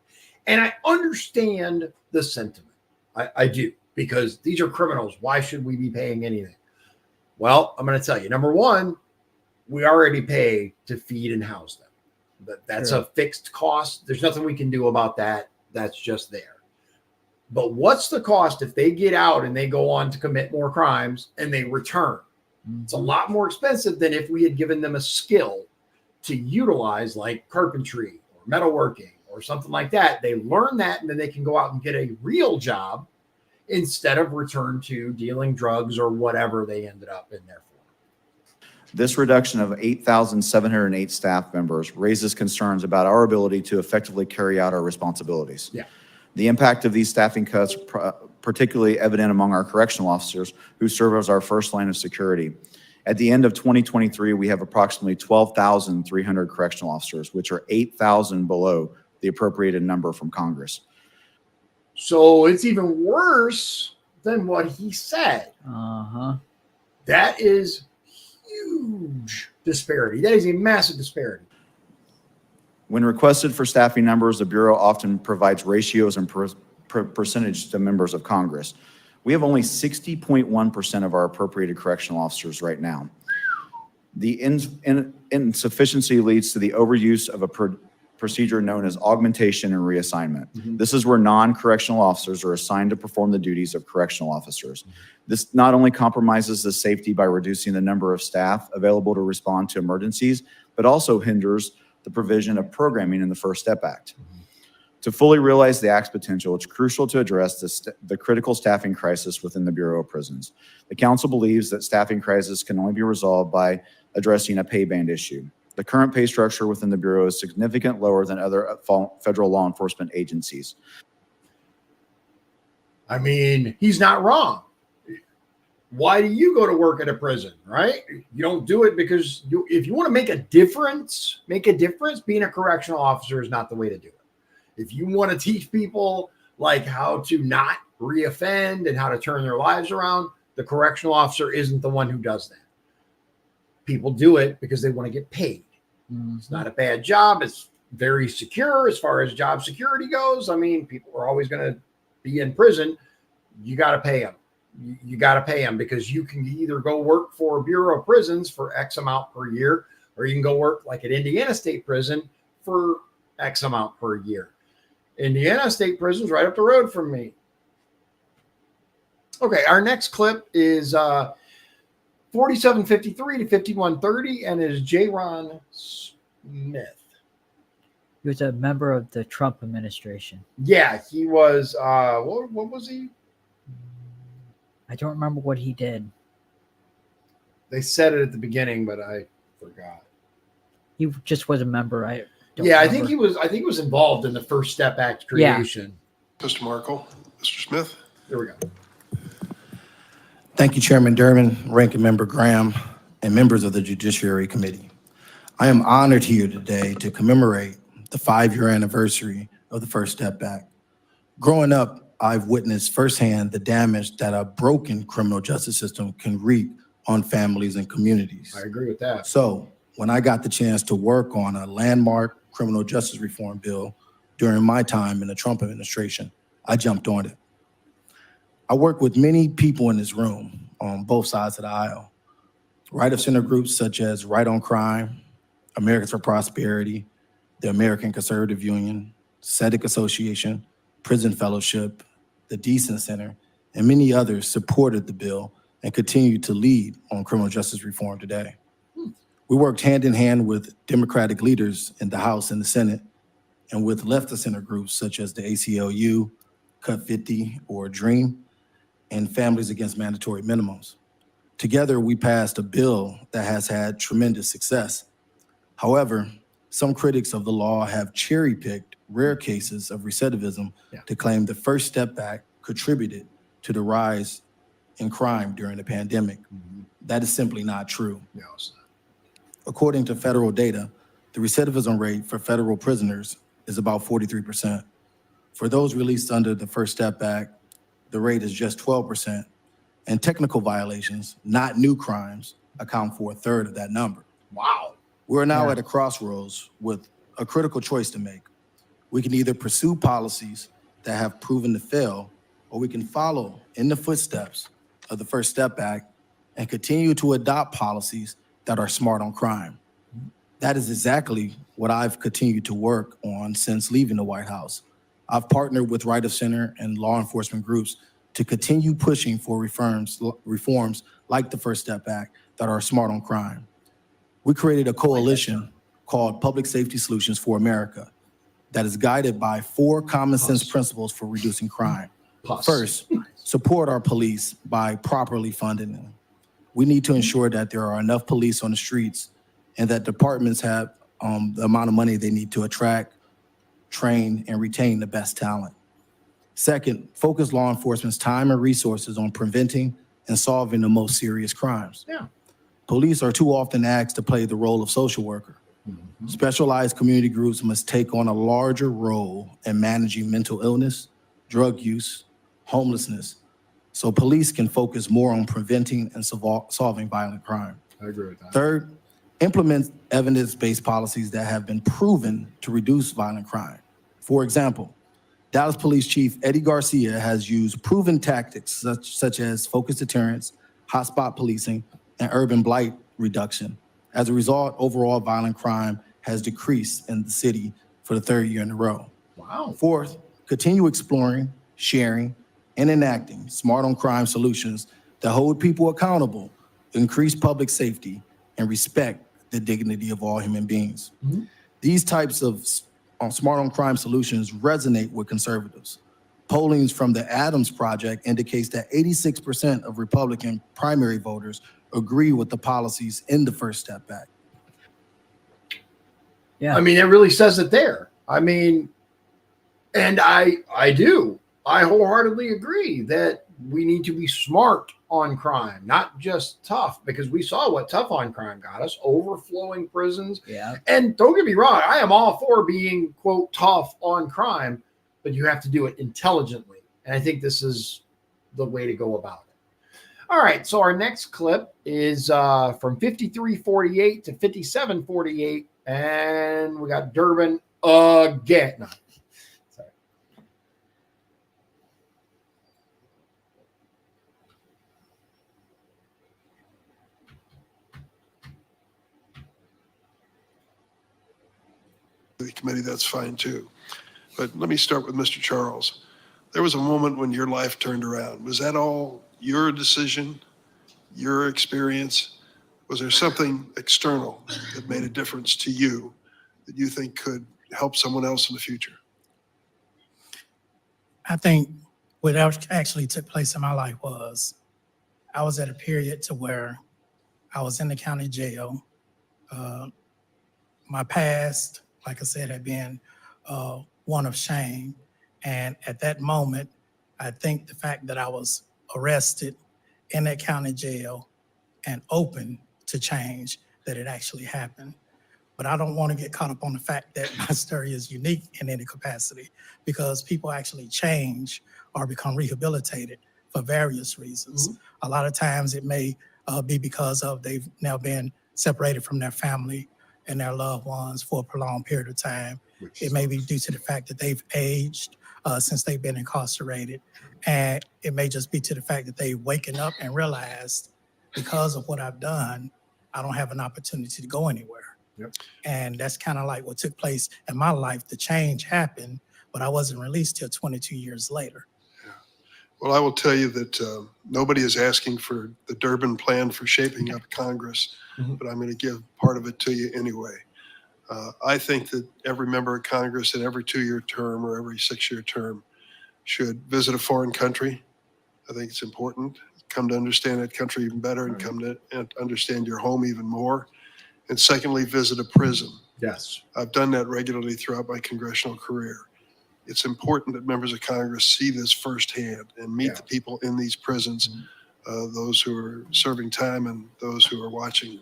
And I understand the sentiment. I do, because these are criminals. Why should we be paying anything? Well, I'm going to tell you, number one, we already pay to feed and house them. That's a fixed cost. There's nothing we can do about that. That's just there. But what's the cost if they get out and they go on to commit more crimes and they return? It's a lot more expensive than if we had given them a skill to utilize, like carpentry or metalworking or something like that. They learn that, and then they can go out and get a real job instead of return to dealing drugs or whatever they ended up in there for. This reduction of 8,708 staff members raises concerns about our ability to effectively carry out our responsibilities. Yeah. The impact of these staffing cuts, particularly evident among our correctional officers who serve as our first line of security. At the end of 2023, we have approximately 12,300 correctional officers, which are 8,000 below the appropriated number from Congress. So it's even worse than what he said. Uh-huh. That is huge disparity. That is a massive disparity. When requested for staffing numbers, the Bureau often provides ratios and percentage to members of Congress. We have only 60.1% of our appropriated correctional officers right now. The insufficiency leads to the overuse of a procedure known as augmentation and reassignment. This is where non-correctional officers are assigned to perform the duties of correctional officers. This not only compromises the safety by reducing the number of staff available to respond to emergencies, but also hinders the provision of programming in the First Step Act. To fully realize the Act's potential, it's crucial to address the critical staffing crisis within the Bureau of Prisons. The Council believes that staffing crisis can only be resolved by addressing a pay band issue. The current pay structure within the Bureau is significantly lower than other federal law enforcement agencies. I mean, he's not wrong. Why do you go to work at a prison, right? You don't do it because if you want to make a difference, being a correctional officer is not the way to do it. If you want to teach people like how to not reoffend and how to turn their lives around, the correctional officer isn't the one who does that. People do it because they want to get paid. It's not a bad job. It's very secure as far as job security goes. I mean, people are always going to be in prison. You got to pay them. You got to pay them because you can either go work for Bureau of Prisons for X amount per year, or you can go work like at Indiana State Prison for X amount per year. Indiana State Prison's right up the road from me. Okay, our next clip is 4753 to 5130, and is J-Ron Smith. He was a member of the Trump administration. Yeah, he was. What was he? I don't remember what he did. They said it at the beginning, but I forgot. He just was a member. I think he was. I think he was involved in the First Step Act creation. Yeah. Mr. Markle, Mr. Smith. There we go. Thank you, Chairman Durbin, Ranking Member Graham, and members of the Judiciary Committee. I am honored here today to commemorate the 5-year anniversary of the First Step Act. Growing up, I've witnessed firsthand the damage that a broken criminal justice system can wreak on families and communities. I agree with that. So when I got the chance to work on a landmark criminal justice reform bill during my time in the Trump administration, I jumped on it. I work with many people in this room on both sides of the aisle. Right of center groups such as Right on Crime, Americans for Prosperity, the American Conservative Union, SEDIC Association, Prison Fellowship, the Decent Center, and many others supported the bill and continue to lead on criminal justice reform today. We worked hand in hand with Democratic leaders in the House and the Senate, and with left-of-center groups such as the ACLU, Cut 50, or DREAM, and Families Against Mandatory Minimums. Together, we passed a bill that has had tremendous success. However, some critics of the law have cherry-picked rare cases of recidivism to claim the First Step Act contributed to the rise in crime during the pandemic. That is simply not true. No, it's not. According to federal data, the recidivism rate for federal prisoners is about 43%. For those released under the First Step Act, the rate is just 12%, and technical violations, not new crimes, account for a third of that number. Wow. We're now at a crossroads with a critical choice to make. We can either pursue policies that have proven to fail, or we can follow in the footsteps of the First Step Act and continue to adopt policies that are smart on crime. That is exactly what I've continued to work on since leaving the White House. I've partnered with right of center and law enforcement groups to continue pushing for reforms like the First Step Act that are smart on crime. We created a coalition called Public Safety Solutions for America that is guided by 4 common sense principles for reducing crime. First, support our police by properly funding them. We need to ensure that there are enough police on the streets and that departments have the amount of money they need to attract, train, and retain the best talent. Second, focus law enforcement's time and resources on preventing and solving the most serious crimes. Police are too often asked to play the role of social worker. Specialized community groups must take on a larger role in managing mental illness, drug use, homelessness, so police can focus more on preventing and solving violent crime. I agree with that. Third, implement evidence-based policies that have been proven to reduce violent crime. For example, Dallas Police Chief Eddie Garcia has used proven tactics such as focused deterrence, hotspot policing, and urban blight reduction. As a result, overall violent crime has decreased in the city for the 3rd year in a row. Wow. Fourth, continue exploring, sharing, and enacting smart on crime solutions that hold people accountable, increase public safety, and respect the dignity of all human beings. These types of smart on crime solutions resonate with conservatives. Polling from the Adams Project indicates that 86% of Republican primary voters agree with the policies in the First Step Act. I mean, it really says it there. I mean, and I wholeheartedly agree that we need to be smart on crime, not just tough, because we saw what tough on crime got us, overflowing prisons. And don't get me wrong, I am all for being, quote, tough on crime, but you have to do it intelligently. And I think this is the way to go about it. All right, so our next clip is from 53:48 to 57:48, and we got Durbin again. No. The committee, that's fine too. But let me start with Mr. Charles. There was a moment when your life turned around. Was that all your decision, your experience? Was there something external that made a difference to you that you think could help someone else in the future? I think what actually took place in my life was I was at a period to where I was in the county jail. My past, like I said, had been one of shame. And at that moment, I think the fact that I was arrested in that county jail and open to change, that it actually happened. But I don't want to get caught up on the fact that my story is unique in any capacity, because people actually change or become rehabilitated for various reasons. A lot of times it may be because of they've now been separated from their family and their loved ones for a prolonged period of time. It may be due to the fact that they've aged since they've been incarcerated. And it may just be to the fact that they've waken up and realized, because of what I've done, I don't have an opportunity to go anywhere. And that's kind of like what took place in my life. The change happened, but I wasn't released till 22 years later. Well, I will tell you that nobody is asking for the Durbin plan for shaping up Congress, but I'm going to give part of it to you anyway. I think that every member of Congress in every 2-year term or every 6-year term should visit a foreign country. I think it's important. Come to understand that country even better and come to understand your home even more. And secondly, visit a prison. Yes. I've done that regularly throughout my congressional career. It's important that members of Congress see this firsthand and meet the people in these prisons, those who are serving time and those who are watching,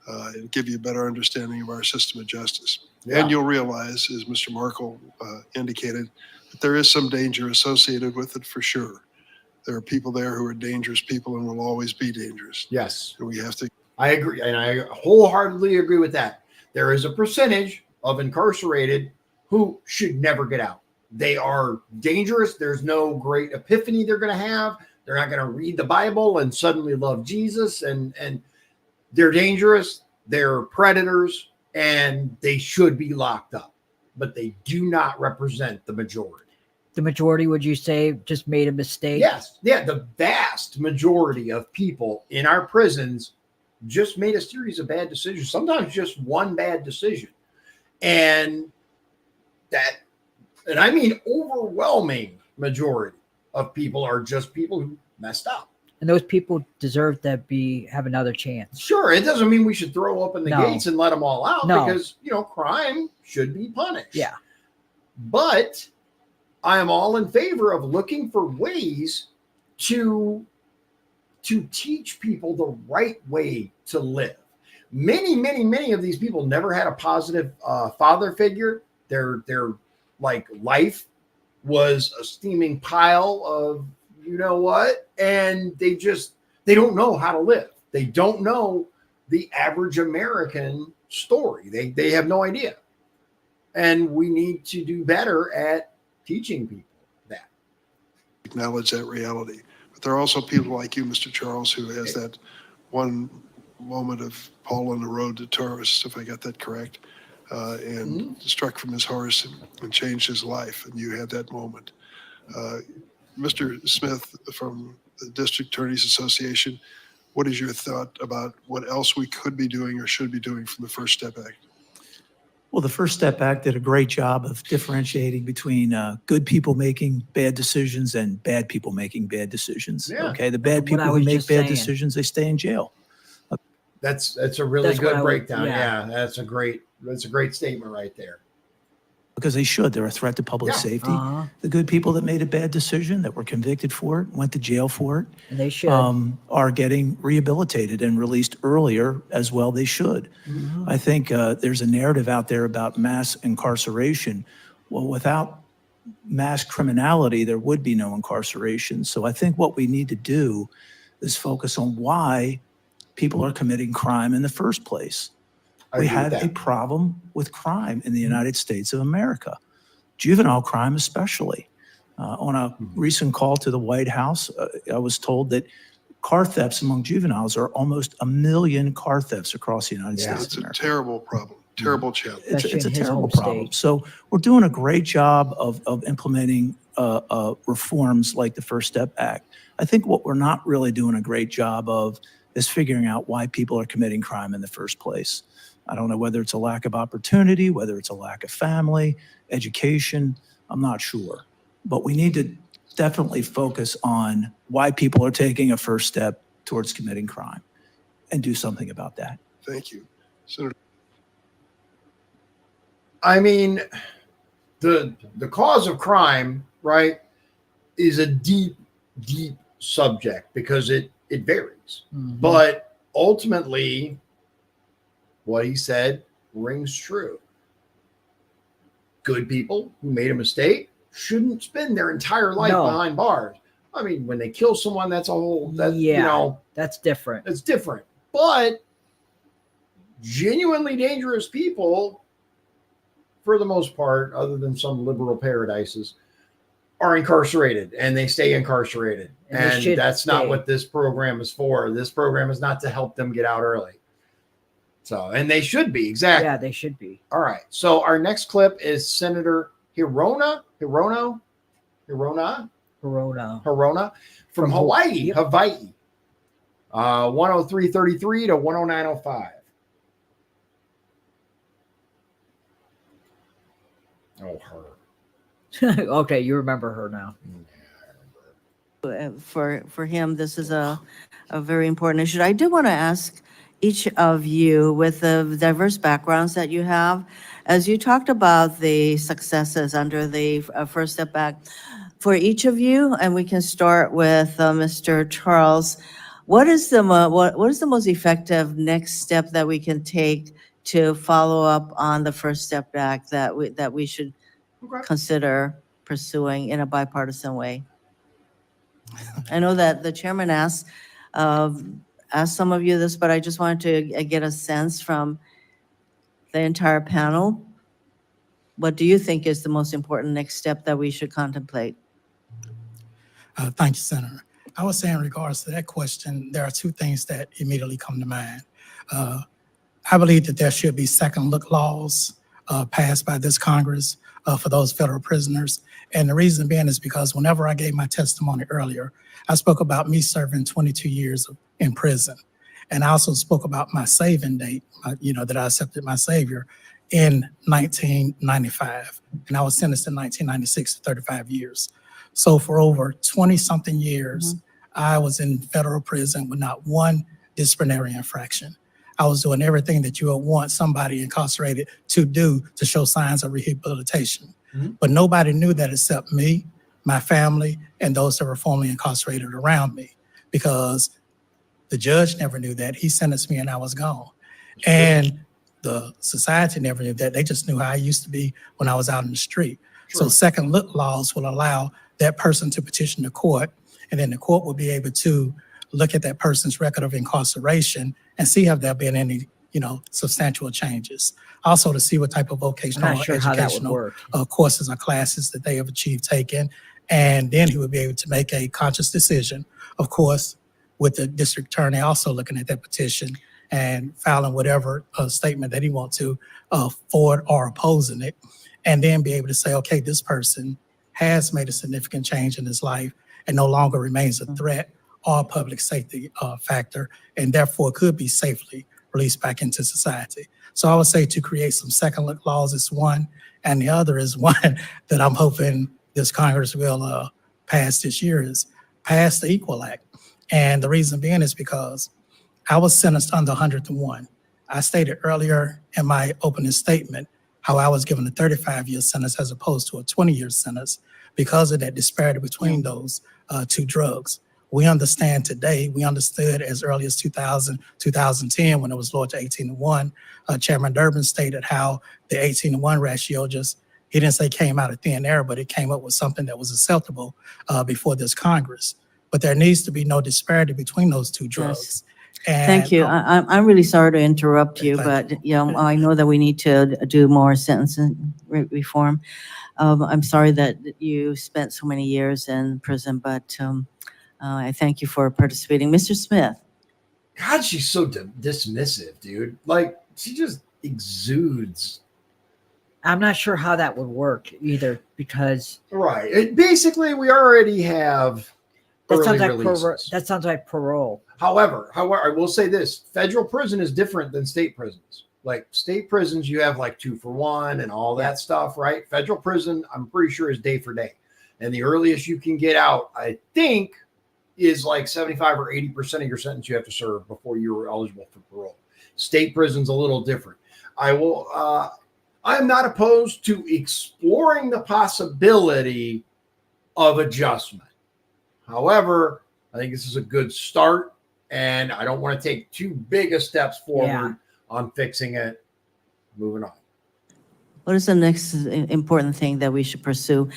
and give you a better understanding of our system of justice. Yeah. And you'll realize, as Mr. Markle indicated, that there is some danger associated with it for sure. There are people there who are dangerous people and will always be dangerous. Yes. And we have to. I agree. And I wholeheartedly agree with that. There is a percentage of incarcerated who should never get out. They are dangerous. There's no great epiphany they're going to have. They're not going to read the Bible and suddenly love Jesus. And they're dangerous. They're predators and they should be locked up, but they do not represent the majority. The majority, would you say, just made a mistake? Yes. Yeah. The vast majority of people in our prisons just made a series of bad decisions, sometimes just one bad decision. And I mean, overwhelming majority of people are just people who messed up. And those people deserve to have another chance. Sure. It doesn't mean we should throw open the gates and let them all out because, crime should be punished. Yeah. But I am all in favor of looking for ways to teach people the right way to live. Many of these people never had a positive father figure. Their like life was a steaming pile of you know what, and they don't know how to live. They don't know the average American story. They have no idea. And we need to do better at teaching people that. Acknowledge that reality. But there are also people like you, Mr. Charles, who has that one moment of Paul on the road to Taurus, if I got that correct, and struck from his horse and changed his life. And you had that moment. Mr. Smith from the District Attorneys Association, what is your thought about what else we could be doing or should be doing from the First Step Act? Well, the First Step Act did a great job of differentiating between good people making bad decisions and bad people making bad decisions. Yeah. Okay, the bad people who make bad decisions, they stay in jail. That's a really good breakdown. Yeah. That's a great statement right there. Because they should. They're a threat to public safety. The good people that made a bad decision, that were convicted for it, went to jail for it, And they should. are getting rehabilitated and released earlier as well. They should. I think there's a narrative out there about mass incarceration. Well, without mass criminality, there would be no incarceration. So I think what we need to do is focus on why people are committing crime in the first place. We have a problem with crime in the United States of America, juvenile crime especially. On a recent call to the White House, I was told that car thefts among juveniles are almost 1 million car thefts across the United States It's of a America. terrible problem, terrible challenge. It's a terrible problem. So we're doing a great job of implementing reforms like the First Step Act. I think what we're not really doing a great job of is figuring out why people are committing crime in the first place. I don't know whether it's a lack of opportunity, whether it's a lack of family, education. I'm not sure. But we need to definitely focus on why people are taking a first step towards committing crime and do something about that. Thank you. Senator. I mean, the cause of crime, right, is a deep subject because it varies. But ultimately, what he said rings true. Good people who made a mistake shouldn't spend their entire life behind bars. I mean, when they kill someone, that's that's different. It's different. But genuinely dangerous people, for the most part, other than some liberal paradises, are incarcerated and they stay incarcerated. And that's not what this program is for. This program is not to help them get out early. So, and they should be, exactly. Yeah, they should be. All right. So our next clip is Senator Hirono. Corona from Hawaii, Yep. Hawaii. 103.33 to 109.05. Oh, her. Okay, you remember her now. For him, this is a very important issue. I do want to ask each of you, with the diverse backgrounds that you have, as you talked about the successes under the First Step Back, for each of you, and we can start with Mr. Charles, what is the most effective next step that we can take to follow up on the First Step Back that we should consider pursuing in a bipartisan way? I know that the chairman asked some of you this, but I just wanted to get a sense from the entire panel. What do you think is the most important next step that we should contemplate? Thank you, Senator. I would say in regards to that question, there are two things that immediately come to mind. I believe that there should be second look laws passed by this Congress for those federal prisoners. And the reason being is because whenever I gave my testimony earlier, I spoke about me serving 22 years in prison. And I also spoke about my saving date, that I accepted my Savior in 1995. And I was sentenced in 1996 to 35 years. So for over 20-something years, I was in federal prison with not one disciplinary infraction. I was doing everything that you would want somebody incarcerated to do to show signs of rehabilitation. But nobody knew that except me, my family, and those that were formerly incarcerated around me, because the judge never knew that. He sentenced me and I was gone. And the society never knew that. They just knew how I used to be when I was out in the street. So second look laws will allow that person to petition the court, and then the court will be able to look at that person's record of incarceration and see if there have been any, substantial changes. Also to see what type of vocational or educational courses or classes that they have achieved taking. And then he would be able to make a conscious decision, of course, with the district attorney also looking at that petition and filing whatever statement that he wants to forward or opposing it. And then be able to say, okay, this person has made a significant change in his life and no longer remains a threat or a public safety factor, and therefore could be safely released back into society. So I would say to create some second look laws is one, and the other is one that I'm hoping this Congress will pass this year is pass the Equal Act. And the reason being is because I was sentenced under 101. I stated earlier in my opening statement how I was given a 35-year sentence as opposed to a 20-year sentence because of that disparity between those two drugs. We understand today, we understood as early as 2000, 2010, when it was lowered to 18-1. Chairman Durbin stated how the 18-1 ratio he didn't say came out of thin air, but it came up with something that was acceptable before this Congress. But there needs to be no disparity between those two drugs. And, thank you. I'm really sorry to interrupt you, but I know that we need to do more sentencing reform. I'm sorry that you spent so many years in prison, but I thank you for participating. Mr. Smith. God, she's so dismissive, dude. Like, she just exudes. I'm not sure how that would work either, because basically we already have that sounds like parole. However, I will say this: federal prison is different than state prisons. Like state prisons, you have like 2-for-1 and all that stuff, right? Federal prison, I'm pretty sure, is day for day, and the earliest you can get out, I think, is like 75 or 80% of your sentence you have to serve before you're eligible for parole. State prison's a little different. I'm not opposed to exploring the possibility of adjustment. However, I think this is a good start, and I don't want to take too big a steps forward on fixing it. Moving on. What is the next important thing that we should pursue?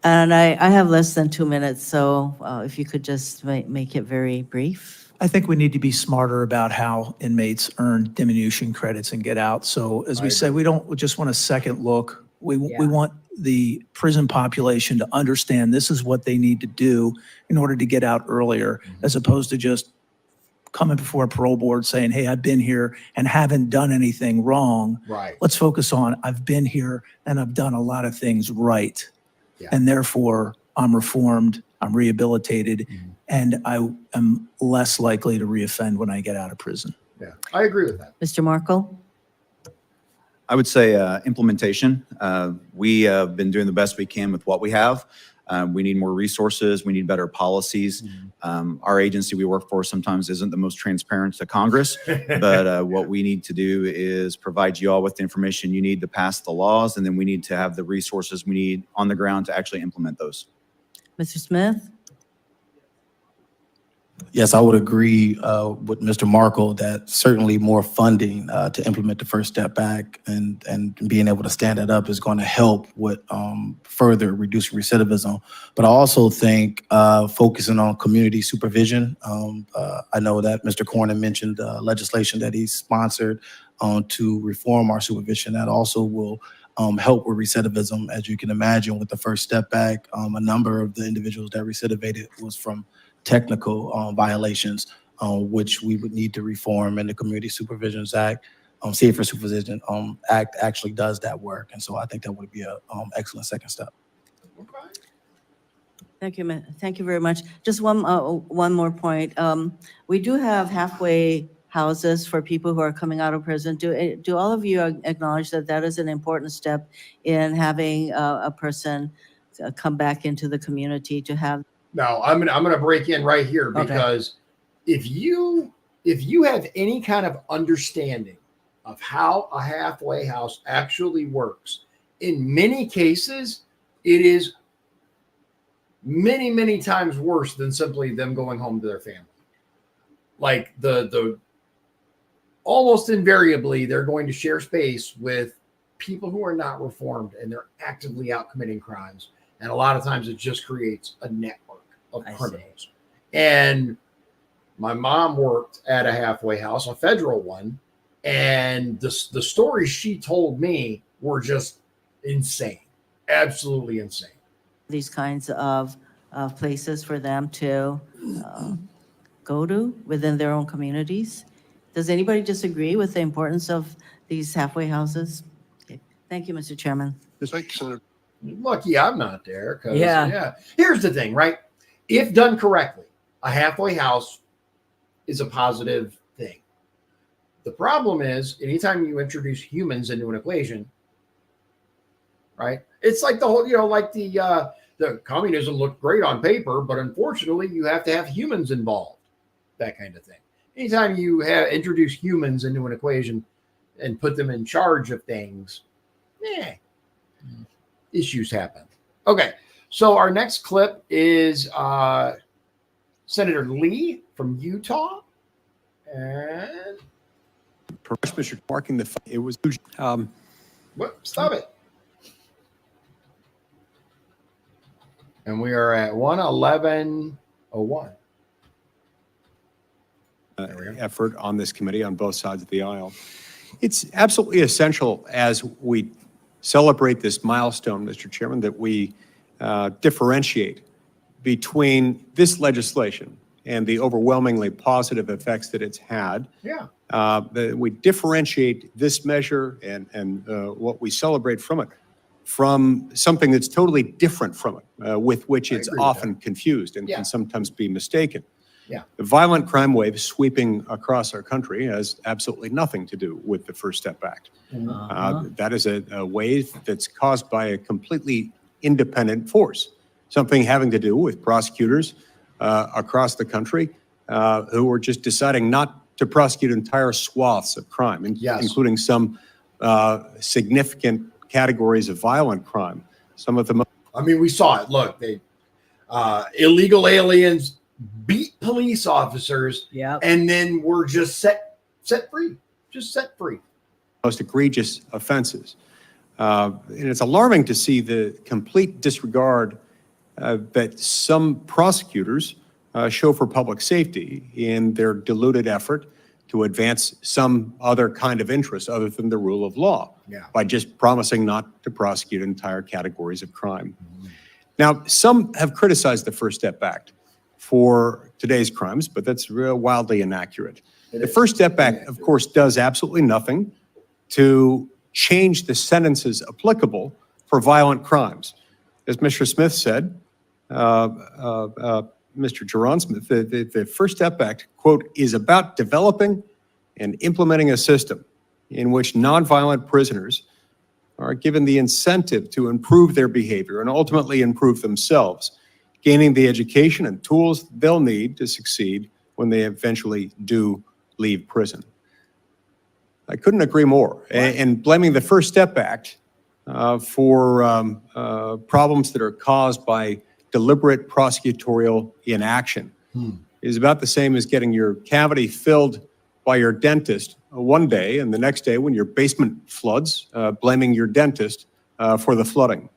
And I have less than 2 minutes, so if you could just make it very brief. I think we need to be smarter about how inmates earn diminution credits and get out. So as we said, we don't just want a second look. We want the prison population to understand this is what they need to do in order to get out earlier, as opposed to just coming before a parole board saying, hey, I've been here and haven't done anything wrong. Right. Let's focus on I've been here and I've done a lot of things right. Yeah. And therefore I'm reformed I'm rehabilitated, and I am less likely to reoffend when I get out of prison. Yeah, I agree with that. Mr. Markle? I would say implementation. We have been doing the best we can with what we have. We need more resources. We need better policies. Our agency we work for sometimes isn't the most transparent to Congress, but what we need to do is provide you all with the information you need to pass the laws, and then we need to have the resources we need on the ground to actually implement those. Mr. Smith? Yes, I would agree with Mr. Markle that certainly more funding to implement the First Step Back and being able to stand it up is going to help with further reducing recidivism. But I also think focusing on community supervision. I know that Mr. Cornyn mentioned legislation that he sponsored to reform our supervision. That also will help with recidivism. As you can imagine, with the First Step Back, a number of the individuals that recidivated was from technical violations, which we would need to reform. And the Community Supervision Act, Safer Supervision Act actually does that work. And so I think that would be an excellent second step. Thank you. Thank you very much. Just one more point. We do have halfway houses for people who are coming out of prison. Do all of you acknowledge that that is an important step in having a person come back into the community to have? Now, I'm gonna break in right here because if you have any kind of understanding of how a halfway house actually works, in many cases, it is many, many times worse than simply them going home to their family. Like the almost invariably, they're going to share space with people who are not reformed and they're actively out committing crimes. And a lot of times it just creates a network of criminals. And my mom worked at a halfway house, a federal one, and the stories she told me were just insane, absolutely insane. These kinds of places for them to go to within their own communities. Does anybody disagree with the importance of these halfway houses? Okay. Thank you, Mr. Chairman. Thank you, Senator. Lucky I'm not there. 'Cause, Yeah. Here's the thing, right? If done correctly, a halfway house is a positive thing. The problem is anytime you introduce humans into an equation, right? It's like the whole, like the communism looked great on paper, but unfortunately you have to have humans involved, that kind of thing. Anytime you introduce humans into an equation and put them in charge of things, issues happen. Okay, so our next clip is Senator Lee from Utah. And Mr. Marking it was huge. What? Stop it. And we are at 1:11:01. Effort on this committee on both sides of the aisle. It's absolutely essential as we celebrate this milestone, Mr. Chairman, that we differentiate between this legislation and the overwhelmingly positive effects that it's had. Yeah. That we differentiate this measure and what we celebrate from it from something that's totally different from it, with which it's often confused and can sometimes be mistaken. Yeah. The violent crime wave sweeping across our country has absolutely nothing to do with the First Step Act. That is a wave that's caused by a completely independent force, something having to do with prosecutors across the country who are just deciding not to prosecute entire swaths of crime, including some significant categories of violent crime. Some of them. I mean, we saw it. Look, they illegal aliens beat police officers, and then were just set free, Most egregious offenses. And it's alarming to see the complete disregard that some prosecutors show for public safety in their diluted effort to advance some other kind of interest other than the rule of law by just promising not to prosecute entire categories of crime. Now, some have criticized the First Step Act for today's crimes, but that's real wildly inaccurate. The First Step Act, of course, does absolutely nothing to change the sentences applicable for violent crimes. As Mr. Smith said, Mr. Jerron Smith, the First Step Act, quote, is about developing and implementing a system in which nonviolent prisoners are given the incentive to improve their behavior and ultimately improve themselves, gaining the education and tools they'll need to succeed when they eventually do leave prison. I couldn't agree more. And blaming the First Step Act for problems that are caused by deliberate prosecutorial inaction is about the same as getting your cavity filled by your dentist one day, and the next day when your basement floods, blaming your dentist for the flooding.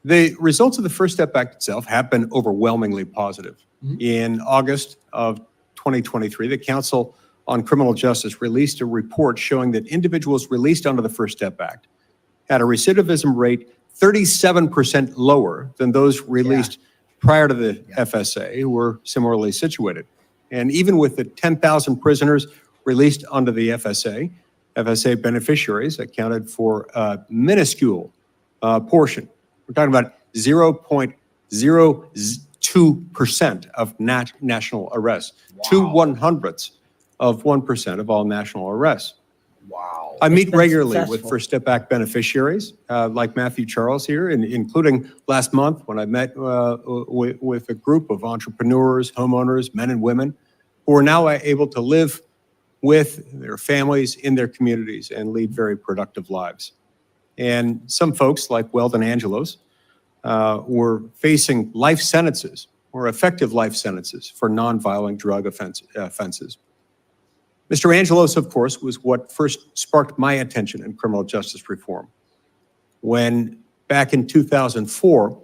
The results of the First Step Act itself have been overwhelmingly positive. In August of 2023, the Council on Criminal Justice released a report showing that individuals released under the First Step Act had a recidivism rate 37% lower than those released prior to the FSA who were similarly situated. And even with the 10,000 prisoners released under the FSA beneficiaries accounted for a minuscule portion. We're talking about 0.02% of national arrests, 0.02% of all national arrests. Wow. I meet been regularly with successful. First Step Back beneficiaries, like Matthew Charles here, including last month when I met with a group of entrepreneurs, homeowners, men and women, who are now able to live with their families in their communities and lead very productive lives. And some folks, like Weldon Angelos, were facing life sentences or effective life sentences for nonviolent drug offenses. Mr. Angelos, of course, was what first sparked my attention in criminal justice reform. When, back in 2004,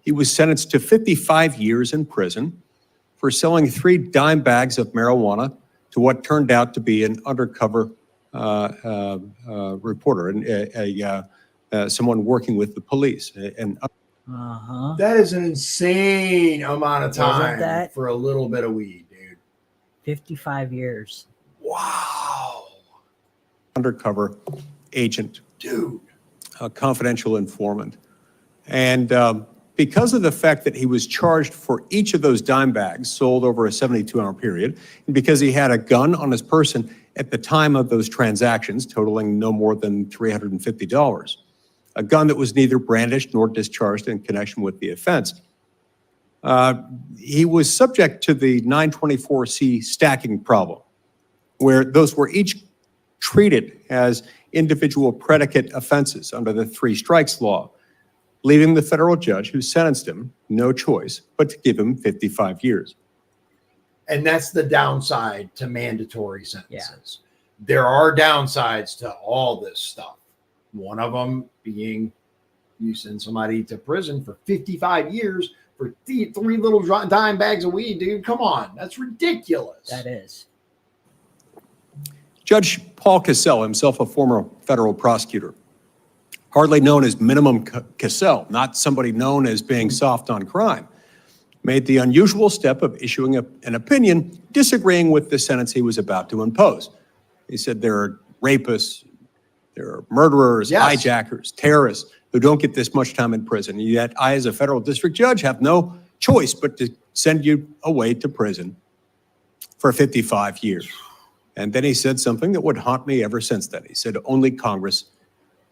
he was sentenced to 55 years in prison for selling 3 dime bags of marijuana to what turned out to be an undercover reporter, and someone working with the police. That is an insane amount of time that? for a little bit of weed, dude. 55 years. Wow. Undercover agent, Dude. a confidential informant. And because of the fact that he was charged for each of those dime bags sold over a 72-hour period, and because he had a gun on his person at the time of those transactions, totaling no more than $350, a gun that was neither brandished nor discharged in connection with the offense, he was subject to the 924C stacking problem, where those were each treated as individual predicate offenses under the 3 strikes law, leaving the federal judge who sentenced him no choice but to give him 55 years. And that's the downside to mandatory sentences. There are downsides to all this stuff. One of them being you send somebody to prison for 55 years for 3 little dime bags of weed, dude. Come on. That's ridiculous. That is. Judge Paul Cassell, himself a former federal prosecutor, hardly known as Minimum Cassell, not somebody known as being soft on crime, made the unusual step of issuing an opinion disagreeing with the sentence he was about to impose. He said there are rapists, there are murderers, hijackers, terrorists who don't get this much time in prison. Yet I, as a federal district judge, have no choice but to send you away to prison for 55 years. And then he said something that would haunt me ever since then. He said, only Congress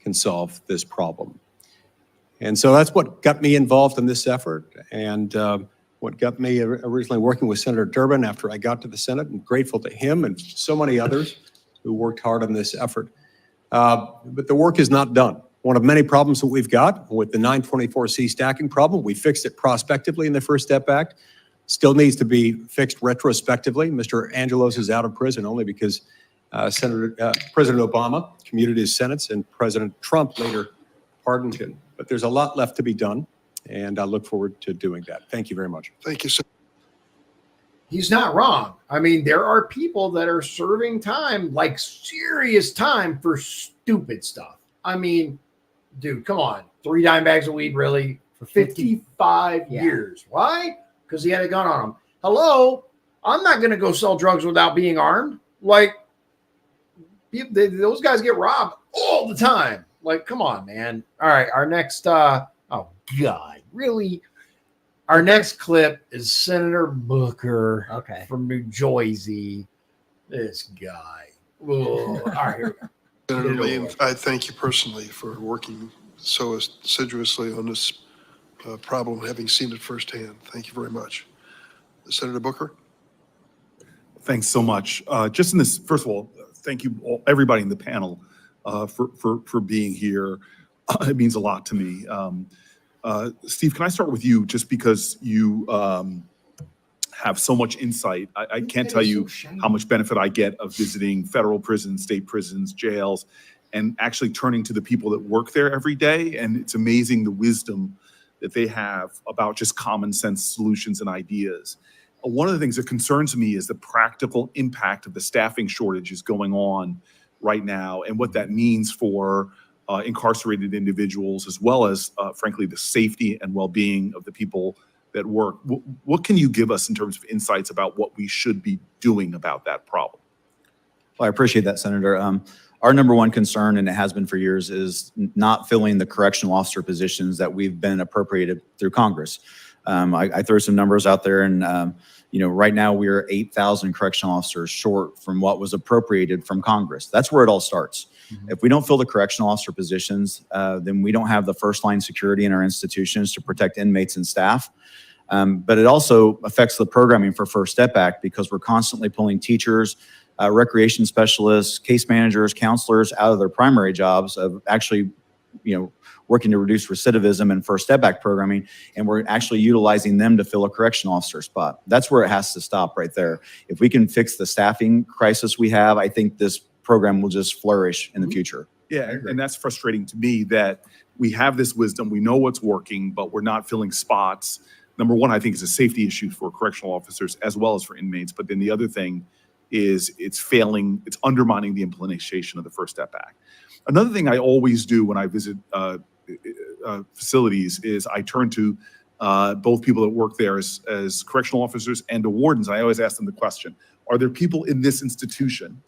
can solve this problem. And so that's what got me involved in this effort, and what got me originally working with Senator Durbin after I got to the Senate, and grateful to him and so many others who worked hard on this effort. But the work is not done. One of many problems that we've got with the 924C stacking problem, we fixed it prospectively in the First Step Act. Still needs to be fixed retrospectively. Mr. Angelos is out of prison only because President Obama commuted his sentence and President Trump later pardoned him. But there's a lot left to be done, and I look forward to doing that. Thank you very much. Thank you, sir. He's not wrong. I mean, there are people that are serving time, like serious time, for stupid stuff. I mean, dude, come on. 3 dime bags of weed, really? For 55 years. Why? Because he had a gun on him. Hello? I'm not going to go sell drugs without being armed. Like, those guys get robbed all the time. Like, come on, man. All right, our next, oh, God, really? Our next clip is Senator Booker from New Jersey. This guy. Whoa. All right, here we go. Senator Lee, I thank you personally for working so assiduously on this problem, having seen it firsthand. Thank you very much. Senator Booker? Thanks so much. Just in this, first of all, thank you all, everybody in the panel for being here. It means a lot to me. Steve, can I start with you just because you have so much insight. I can't tell you how much benefit I get of visiting federal prisons, state prisons, jails, and actually turning to the people that work there every day. And it's amazing the wisdom that they have about just common sense solutions and ideas. One of the things that concerns me is the practical impact of the staffing shortages going on right now and what that means for incarcerated individuals, as well as, frankly, the safety and well-being of the people that work. What can you give us in terms of insights about what we should be doing about that problem? Well, I appreciate that, Senator. Our number one concern, and it has been for years, is not filling the correctional officer positions that we've been appropriated through Congress. I throw some numbers out there, and right now we're 8,000 correctional officers short from what was appropriated from Congress. That's where it all starts. Mm-hmm. If we don't fill the correctional officer positions, then we don't have the first line security in our institutions to protect inmates and staff. But it also affects the programming for First Step Act because we're constantly pulling teachers, recreation specialists, case managers, counselors out of their primary jobs of actually, working to reduce recidivism and First Step Act programming, and we're actually utilizing them to fill a correctional officer spot. That's where it has to stop right there. If we can fix the staffing crisis we have, I think this program will just flourish in the future. Yeah, and that's frustrating to me that we have this wisdom, we know what's working, but we're not filling spots. Number one, I think it's a safety issue for correctional officers as well as for inmates. But then the other thing is it's undermining the implementation of the First Step Act. Another thing I always do when I visit facilities is I turn to both people that work there as correctional officers and to wardens. I always ask them the question, are there people in this institution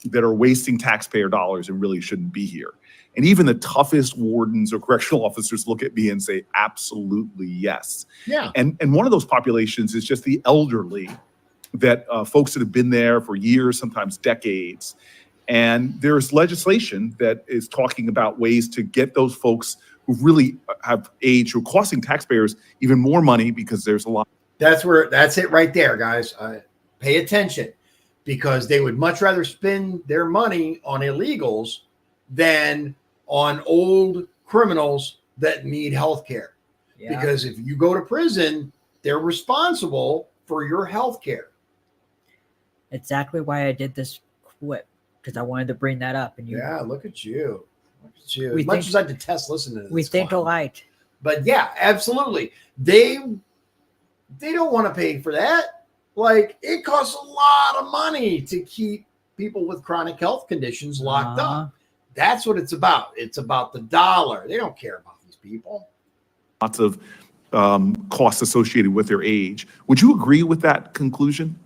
that are wasting taxpayer dollars and really shouldn't be here? And even the toughest wardens or correctional officers look at me and say, absolutely yes. Yeah. And one of those populations is just the elderly, that folks that have been there for years, sometimes decades. And there's legislation that is talking about ways to get those folks who really have aged, who are costing taxpayers even more money because there's a lot. That's it right there, guys. Pay attention, because they would much rather spend their money on illegals than on old criminals that need health care. Yeah. Because if you go to prison, they're responsible for your health care. Exactly why I did this quip, because I wanted to bring that up. And yeah, look at you. Look at you. As much as I detest listening to this, we think alike. But yeah, absolutely. They don't want to pay for that. Like, it costs a lot of money to keep people with chronic health conditions locked up. That's what it's about. It's about the dollar. They don't care about these people. Lots of costs associated with their age. Would you agree with that conclusion?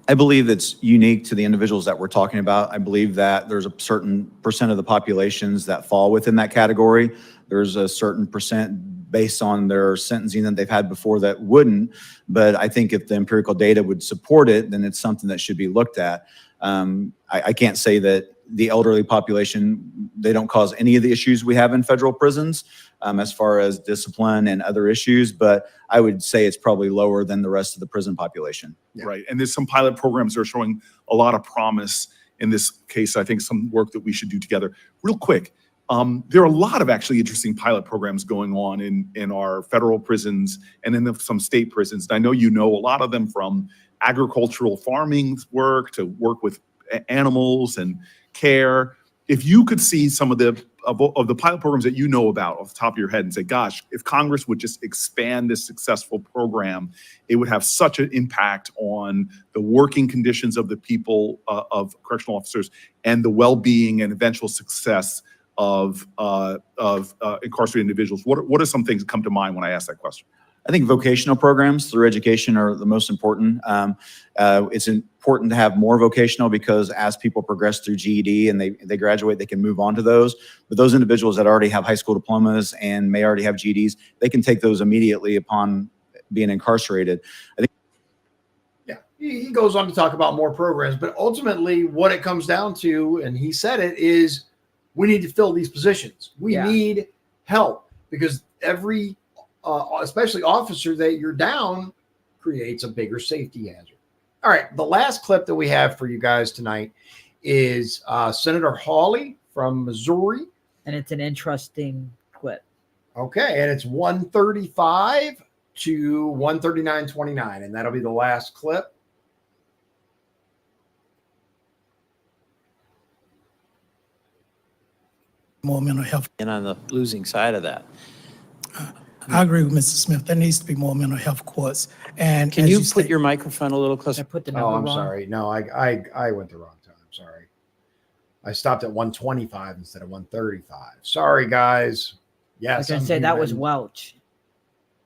I believe it's unique to the individuals that we're talking about. I believe that there's a certain percent of the populations that fall within that category. There's a certain percent based on their sentencing that they've had before that wouldn't. But I think if the empirical data would support it, then it's something that should be looked at. I can't say that the elderly population, they don't cause any of the issues we have in federal prisons as far as discipline and other issues, but I would say it's probably lower than the rest of the prison population. Yeah. Right, and there's some pilot programs that are showing a lot of promise in this case. I think some work that we should do together. Real quick, there are a lot of actually interesting pilot programs going on in our federal prisons and in some state prisons. And I know you know a lot of them, from agricultural farming work to work with animals and care. If you could see some of the pilot programs that you know about off the top of your head and say, gosh, if Congress would just expand this successful program, it would have such an impact on the working conditions of the people, of correctional officers, and the well-being and eventual success of incarcerated individuals? What are some things that come to mind when I ask that question? I think vocational programs through education are the most important. It's important to have more vocational because as people progress through GED and they graduate, they can move on to those. But those individuals that already have high school diplomas and may already have GEDs, they can take those immediately upon being incarcerated. I think. Yeah, he goes on to talk about more programs, but ultimately what it comes down to, and he said it, is we need to fill these positions. We need help because every especially officer that you're down creates a bigger safety hazard. All right, the last clip that we have for you guys tonight is Senator Hawley from Missouri. And it's an interesting clip. Okay, and it's 135 to 139.29, and that'll be the last clip. More mental health. And on the losing side of that. I agree with Mr. Smith. There needs to be more mental health courts. And can you put your microphone a little closer? I put the Oh, number I'm wrong. sorry. No, I went the wrong time. Sorry. I stopped at 125 instead of 135. Sorry, guys. Yes. I was going to say that was Welch.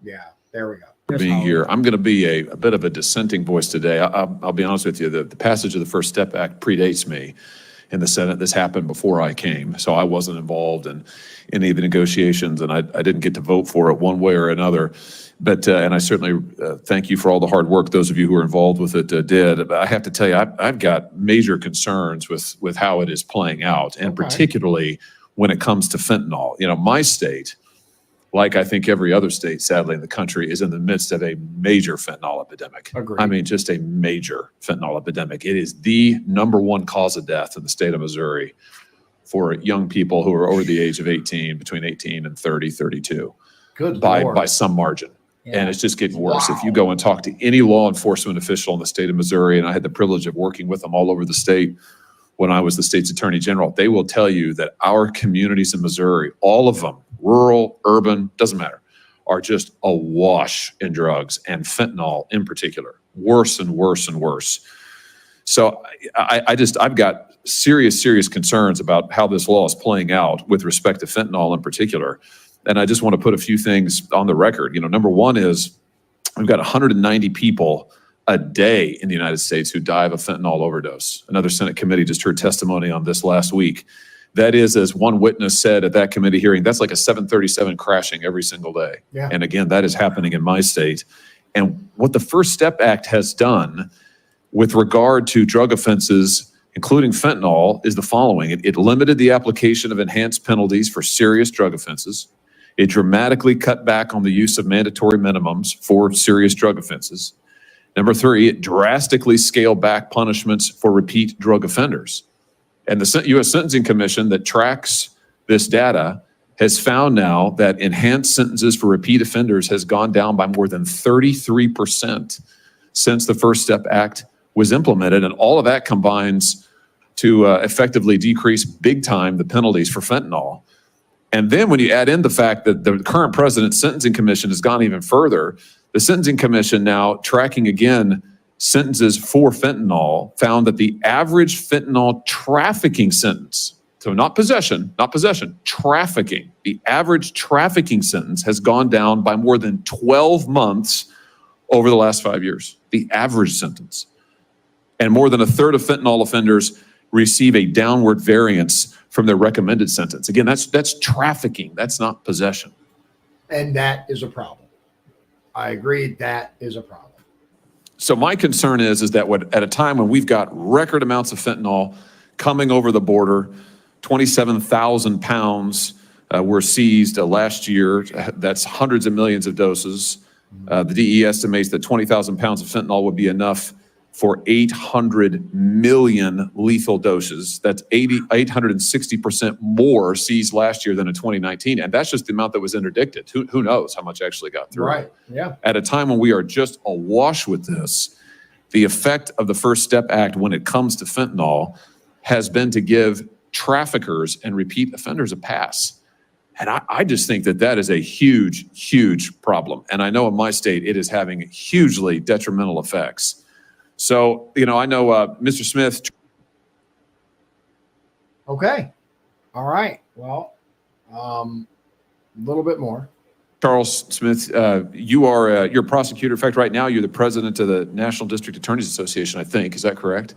Yeah, there we go. Being here, I'm going to be a bit of a dissenting voice today. I'll be honest with you. The passage of the First Step Act predates me in the Senate. This happened before I came, so I wasn't involved in any of the negotiations, and I didn't get to vote for it one way or another. But and I certainly thank you for all the hard work those of you who are involved with it did. But I have to tell you, I've got major concerns with how it is playing out, and particularly when it comes to fentanyl. You know, my state, like I think every other state, sadly, in the country, is in the midst of a major fentanyl epidemic. Agreed. I mean, just a major fentanyl epidemic. It is the #1 cause of death in the state of Missouri for young people who are over the age of 18, between 18 and 30, 32. Good by Lord. some margin. And it's just getting worse. If you go and talk to any law enforcement official in the state of Missouri, and I had the privilege of working with them all over the state when I was the state's attorney general, they will tell you that our communities in Missouri, all of them, rural, urban, doesn't matter, are just awash in drugs, and fentanyl in particular, worse and worse and worse. So I've got serious concerns about how this law is playing out with respect to fentanyl in particular. And I just want to put a few things on the record. You know, number one is we've got 190 people a day in the United States who die of a fentanyl overdose. Another Senate committee just heard testimony on this last week. That is, as one witness said at that committee hearing, that's like a 737 crashing every single day. Yeah. And again, that is happening in my state. And what the First Step Act has done with regard to drug offenses, including fentanyl, is the following. It limited the application of enhanced penalties for serious drug offenses. It dramatically cut back on the use of mandatory minimums for serious drug offenses. Number three, it drastically scaled back punishments for repeat drug offenders. And the U.S. Sentencing Commission that tracks this data has found now that enhanced sentences for repeat offenders has gone down by more than 33% since the First Step Act was implemented. And all of that combines to effectively decrease big time the penalties for fentanyl. And then when you add in the fact that the current president's Sentencing Commission has gone even further, the Sentencing Commission now tracking again sentences for fentanyl found that the average fentanyl trafficking sentence, so not possession, trafficking, the average trafficking sentence has gone down by more than 12 months over the last 5 years, the average sentence. And more than a third of fentanyl offenders receive a downward variance from their recommended sentence. Again, that's trafficking. That's not possession. And that is a problem. I agree. That is a problem. So my concern is that at a time when we've got record amounts of fentanyl coming over the border, 27,000 pounds were seized last year. That's hundreds of millions of doses. The DE estimates that 20,000 pounds of fentanyl would be enough for 800 million lethal doses. That's 860% more seized last year than in 2019. And that's just the amount that was interdicted. Who knows how much actually got through. Right, yeah. At a time when we are just awash with this, the effect of the First Step Act when it comes to fentanyl has been to give traffickers and repeat offenders a pass. And I just think that is a huge problem. And I know in my state, it is having hugely detrimental effects. So, you know, I know Mr. Smith. Okay. All right. Well, a little bit more. Charles Smith, you're a prosecutor. In fact, right now you're the president of the National District Attorneys Association, I think. Is that correct?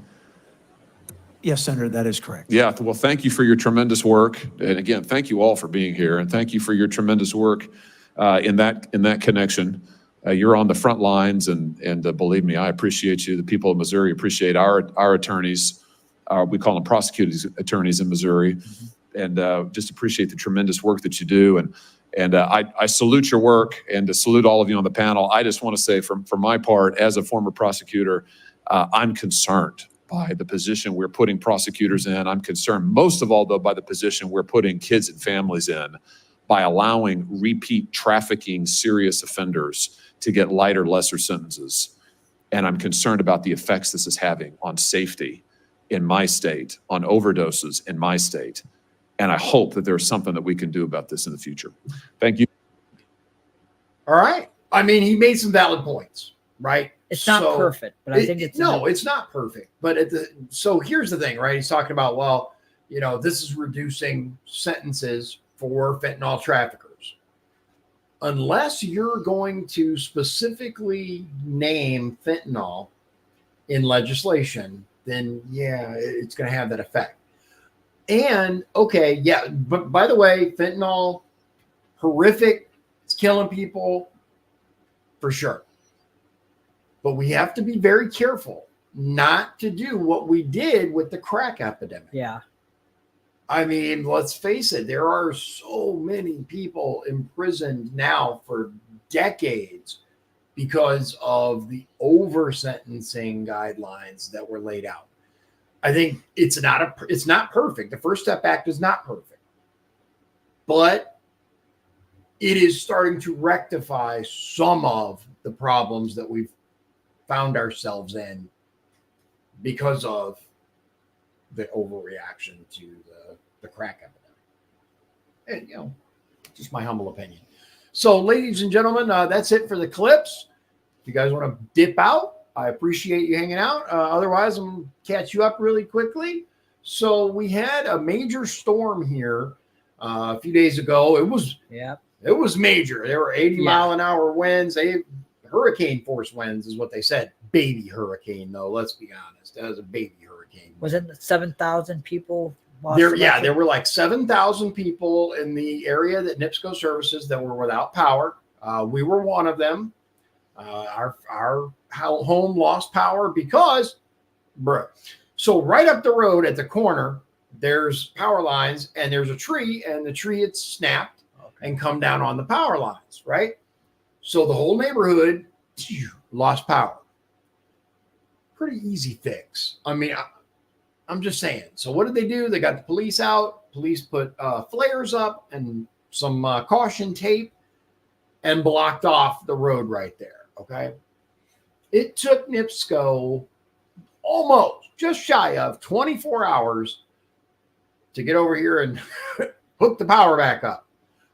Yes, Senator, that is correct. Yeah. Well, thank you for your tremendous work. And again, thank you all for being here. And thank you for your tremendous work in that connection. You're on the front lines, and believe me, I appreciate you. The people of Missouri appreciate our attorneys. We call them prosecuting attorneys in Missouri, and just appreciate the tremendous work that you do. And I salute your work, and to salute all of you on the panel. I just want to say, for my part, as a former prosecutor, I'm concerned by the position we're putting prosecutors in. I'm concerned most of all, though, by the position we're putting kids and families in by allowing repeat trafficking serious offenders to get lighter, lesser sentences. And I'm concerned about the effects this is having on safety in my state, on overdoses in my state. And I hope that there's something that we can do about this in the future. Thank you. All right. I mean, he made some valid points, right? It's not perfect, but I think it's it's not perfect. But so here's the thing, right? He's talking about, well, this is reducing sentences for fentanyl traffickers. Unless you're going to specifically name fentanyl in legislation, then yeah, it's going to have that effect. And okay, yeah, but by the way, fentanyl, horrific, it's killing people for sure. But we have to be very careful not to do what we did with the crack epidemic. Yeah. I mean, let's face it, there are so many people imprisoned now for decades because of the over-sentencing guidelines that were laid out. I think it's not perfect. The First Step Act is not perfect. But it is starting to rectify some of the problems that we've found ourselves in because of the overreaction to the crack epidemic. And, just my humble opinion. So, ladies and gentlemen, that's it for the clips. If you guys want to dip out, I appreciate you hanging out. Otherwise, I'm going to catch you up really quickly. So, we had a major storm here a few days ago. It was major. There were 80-mile-an-hour winds. Hurricane force winds is what they said. Baby hurricane, though. Let's be honest. That was a baby hurricane. Was it 7,000 people? There were like 7,000 people in the area that NIPSCO services that were without power. We were one of them. Our home lost power because, so right up the road at the corner, there's power lines and there's a tree, and the tree had snapped and come down on the power lines, right? So the whole neighborhood lost power. Pretty easy fix. I mean, I'm just saying. So what did they do? They got the police out. Police put flares up and some caution tape and blocked off the road right there. Okay. It took NIPSCO almost just shy of 24 hours to get over here and hook the power back up.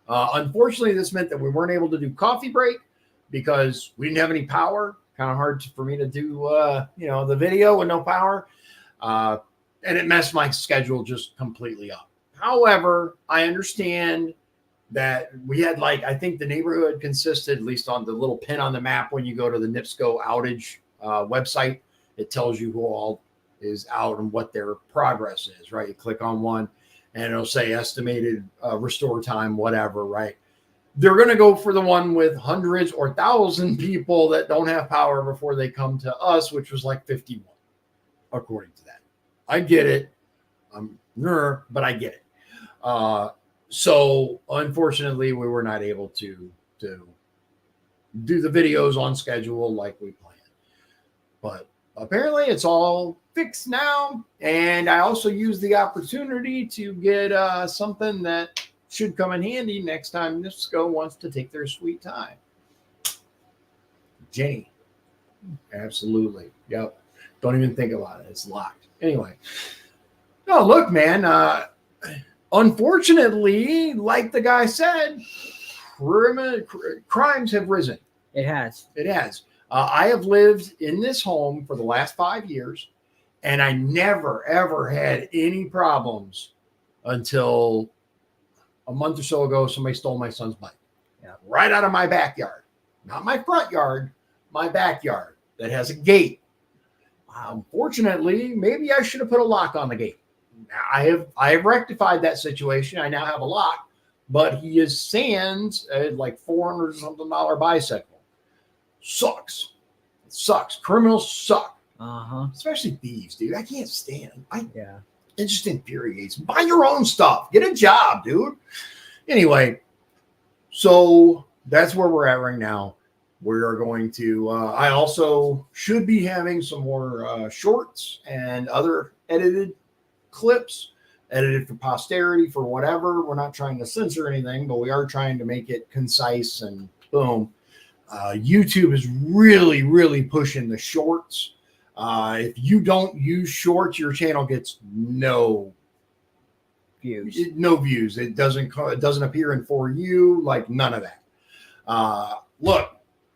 Unfortunately, this meant that we weren't able to do coffee break because we didn't have any power. Kind of hard for me to do, the video with no power. And it messed my schedule just completely up. However, I understand that we had I think the neighborhood consisted, at least on the little pin on the map when you go to the NIPSCO outage website, it tells you who all is out and what their progress is, right? You click on one and it'll say estimated restore time, whatever, right? They're going to go for the one with hundreds or 1,000 people that don't have power before they come to us, which was like 51, according to that. I get it. But I get it. So unfortunately, we were not able to do the videos on schedule like we planned. But apparently it's all fixed now. And I also used the opportunity to get something that should come in handy next time NIPSCO wants to take their sweet time. Jenny. Absolutely. Yep. Don't even think about it. It's locked. Anyway. No, look, man. Unfortunately, like the guy said, crimes have risen. It has. It has. I have lived in this home for the last 5 years, and I never, ever had any problems until a month or so ago, somebody stole my son's bike. Yeah, right out of my backyard. Not my front yard, my backyard that has a gate. Unfortunately, maybe I should have put a lock on the gate. I have rectified that situation. I now have a lock, but he is sans like $400 something bicycle. Sucks. It sucks. Criminals suck. Especially thieves, dude. I can't stand. It just infuriates. Buy your own stuff. Get a job, dude. Anyway, so that's where we're at right now. We are going to, I also should be having some more shorts and other edited clips, edited for posterity, for whatever. We're not trying to censor anything, but we are trying to make it concise and boom. YouTube is really, really pushing the shorts. If you don't use shorts, your channel gets no views. No views. It doesn't appear in For You, like none of that. Look,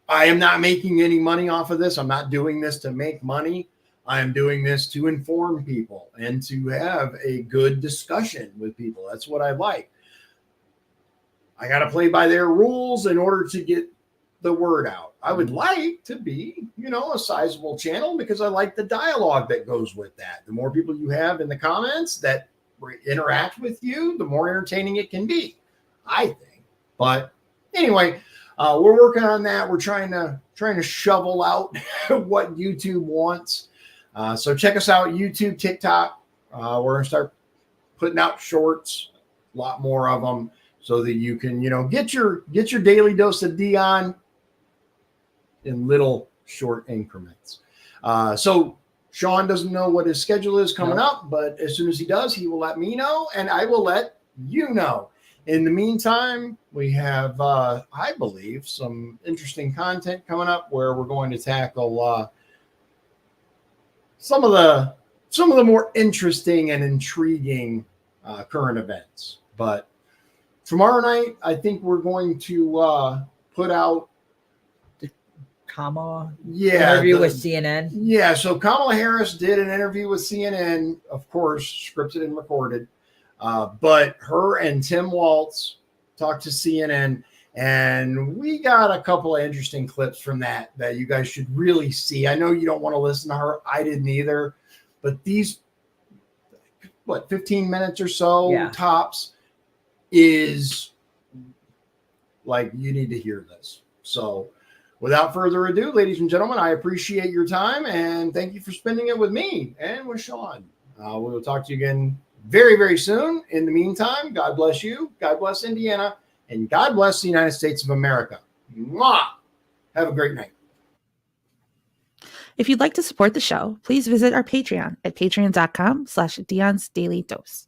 I am not making any money off of this. I'm not doing this to make money. I am doing this to inform people and to have a good discussion with people. That's what I like. I got to play by their rules in order to get the word out. I would like to be, a sizable channel because I like the dialogue that goes with that. The more people you have in the comments that interact with you, the more entertaining it can be, I think. But anyway, we're working on that. We're trying to shovel out what YouTube wants. So check us out, YouTube, TikTok. We're gonna start putting out shorts, a lot more of them, so that you can, get your daily dose of Dion in little short increments. So Shawn doesn't know what his schedule is coming up, but as soon as he does, he will let me know, and I will let you know. In the meantime, we have, I believe, some interesting content coming up where we're going to tackle some of the more interesting and intriguing current events. But tomorrow night, I think we're going to put out the Kamala interview with CNN. Yeah, so Kamala Harris did an interview with CNN, of course, scripted and recorded. But her and Tim Waltz talked to CNN, and we got a couple of interesting clips from that you guys should really see. I know you don't want to listen to her. I didn't either. But these, 15 minutes or so tops is like, you need to hear this. So without further ado, ladies and gentlemen, I appreciate your time, and thank you for spending it with me and with Shawn. We will talk to you again very, very soon. In the meantime, God bless you. God bless Indiana. And God bless the United States of America. Mwah! Have a great night. If you'd like to support the show, please visit our Patreon at patreon.com/Dion's Daily Dose.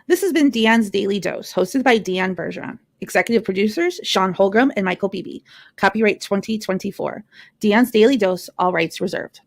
This has been Dion's Daily Dose, hosted by Dion Bergeron. Executive producers, Shawn Holmgren and Michael Beebe. Copyright 2024. Dion's Daily Dose, all rights reserved.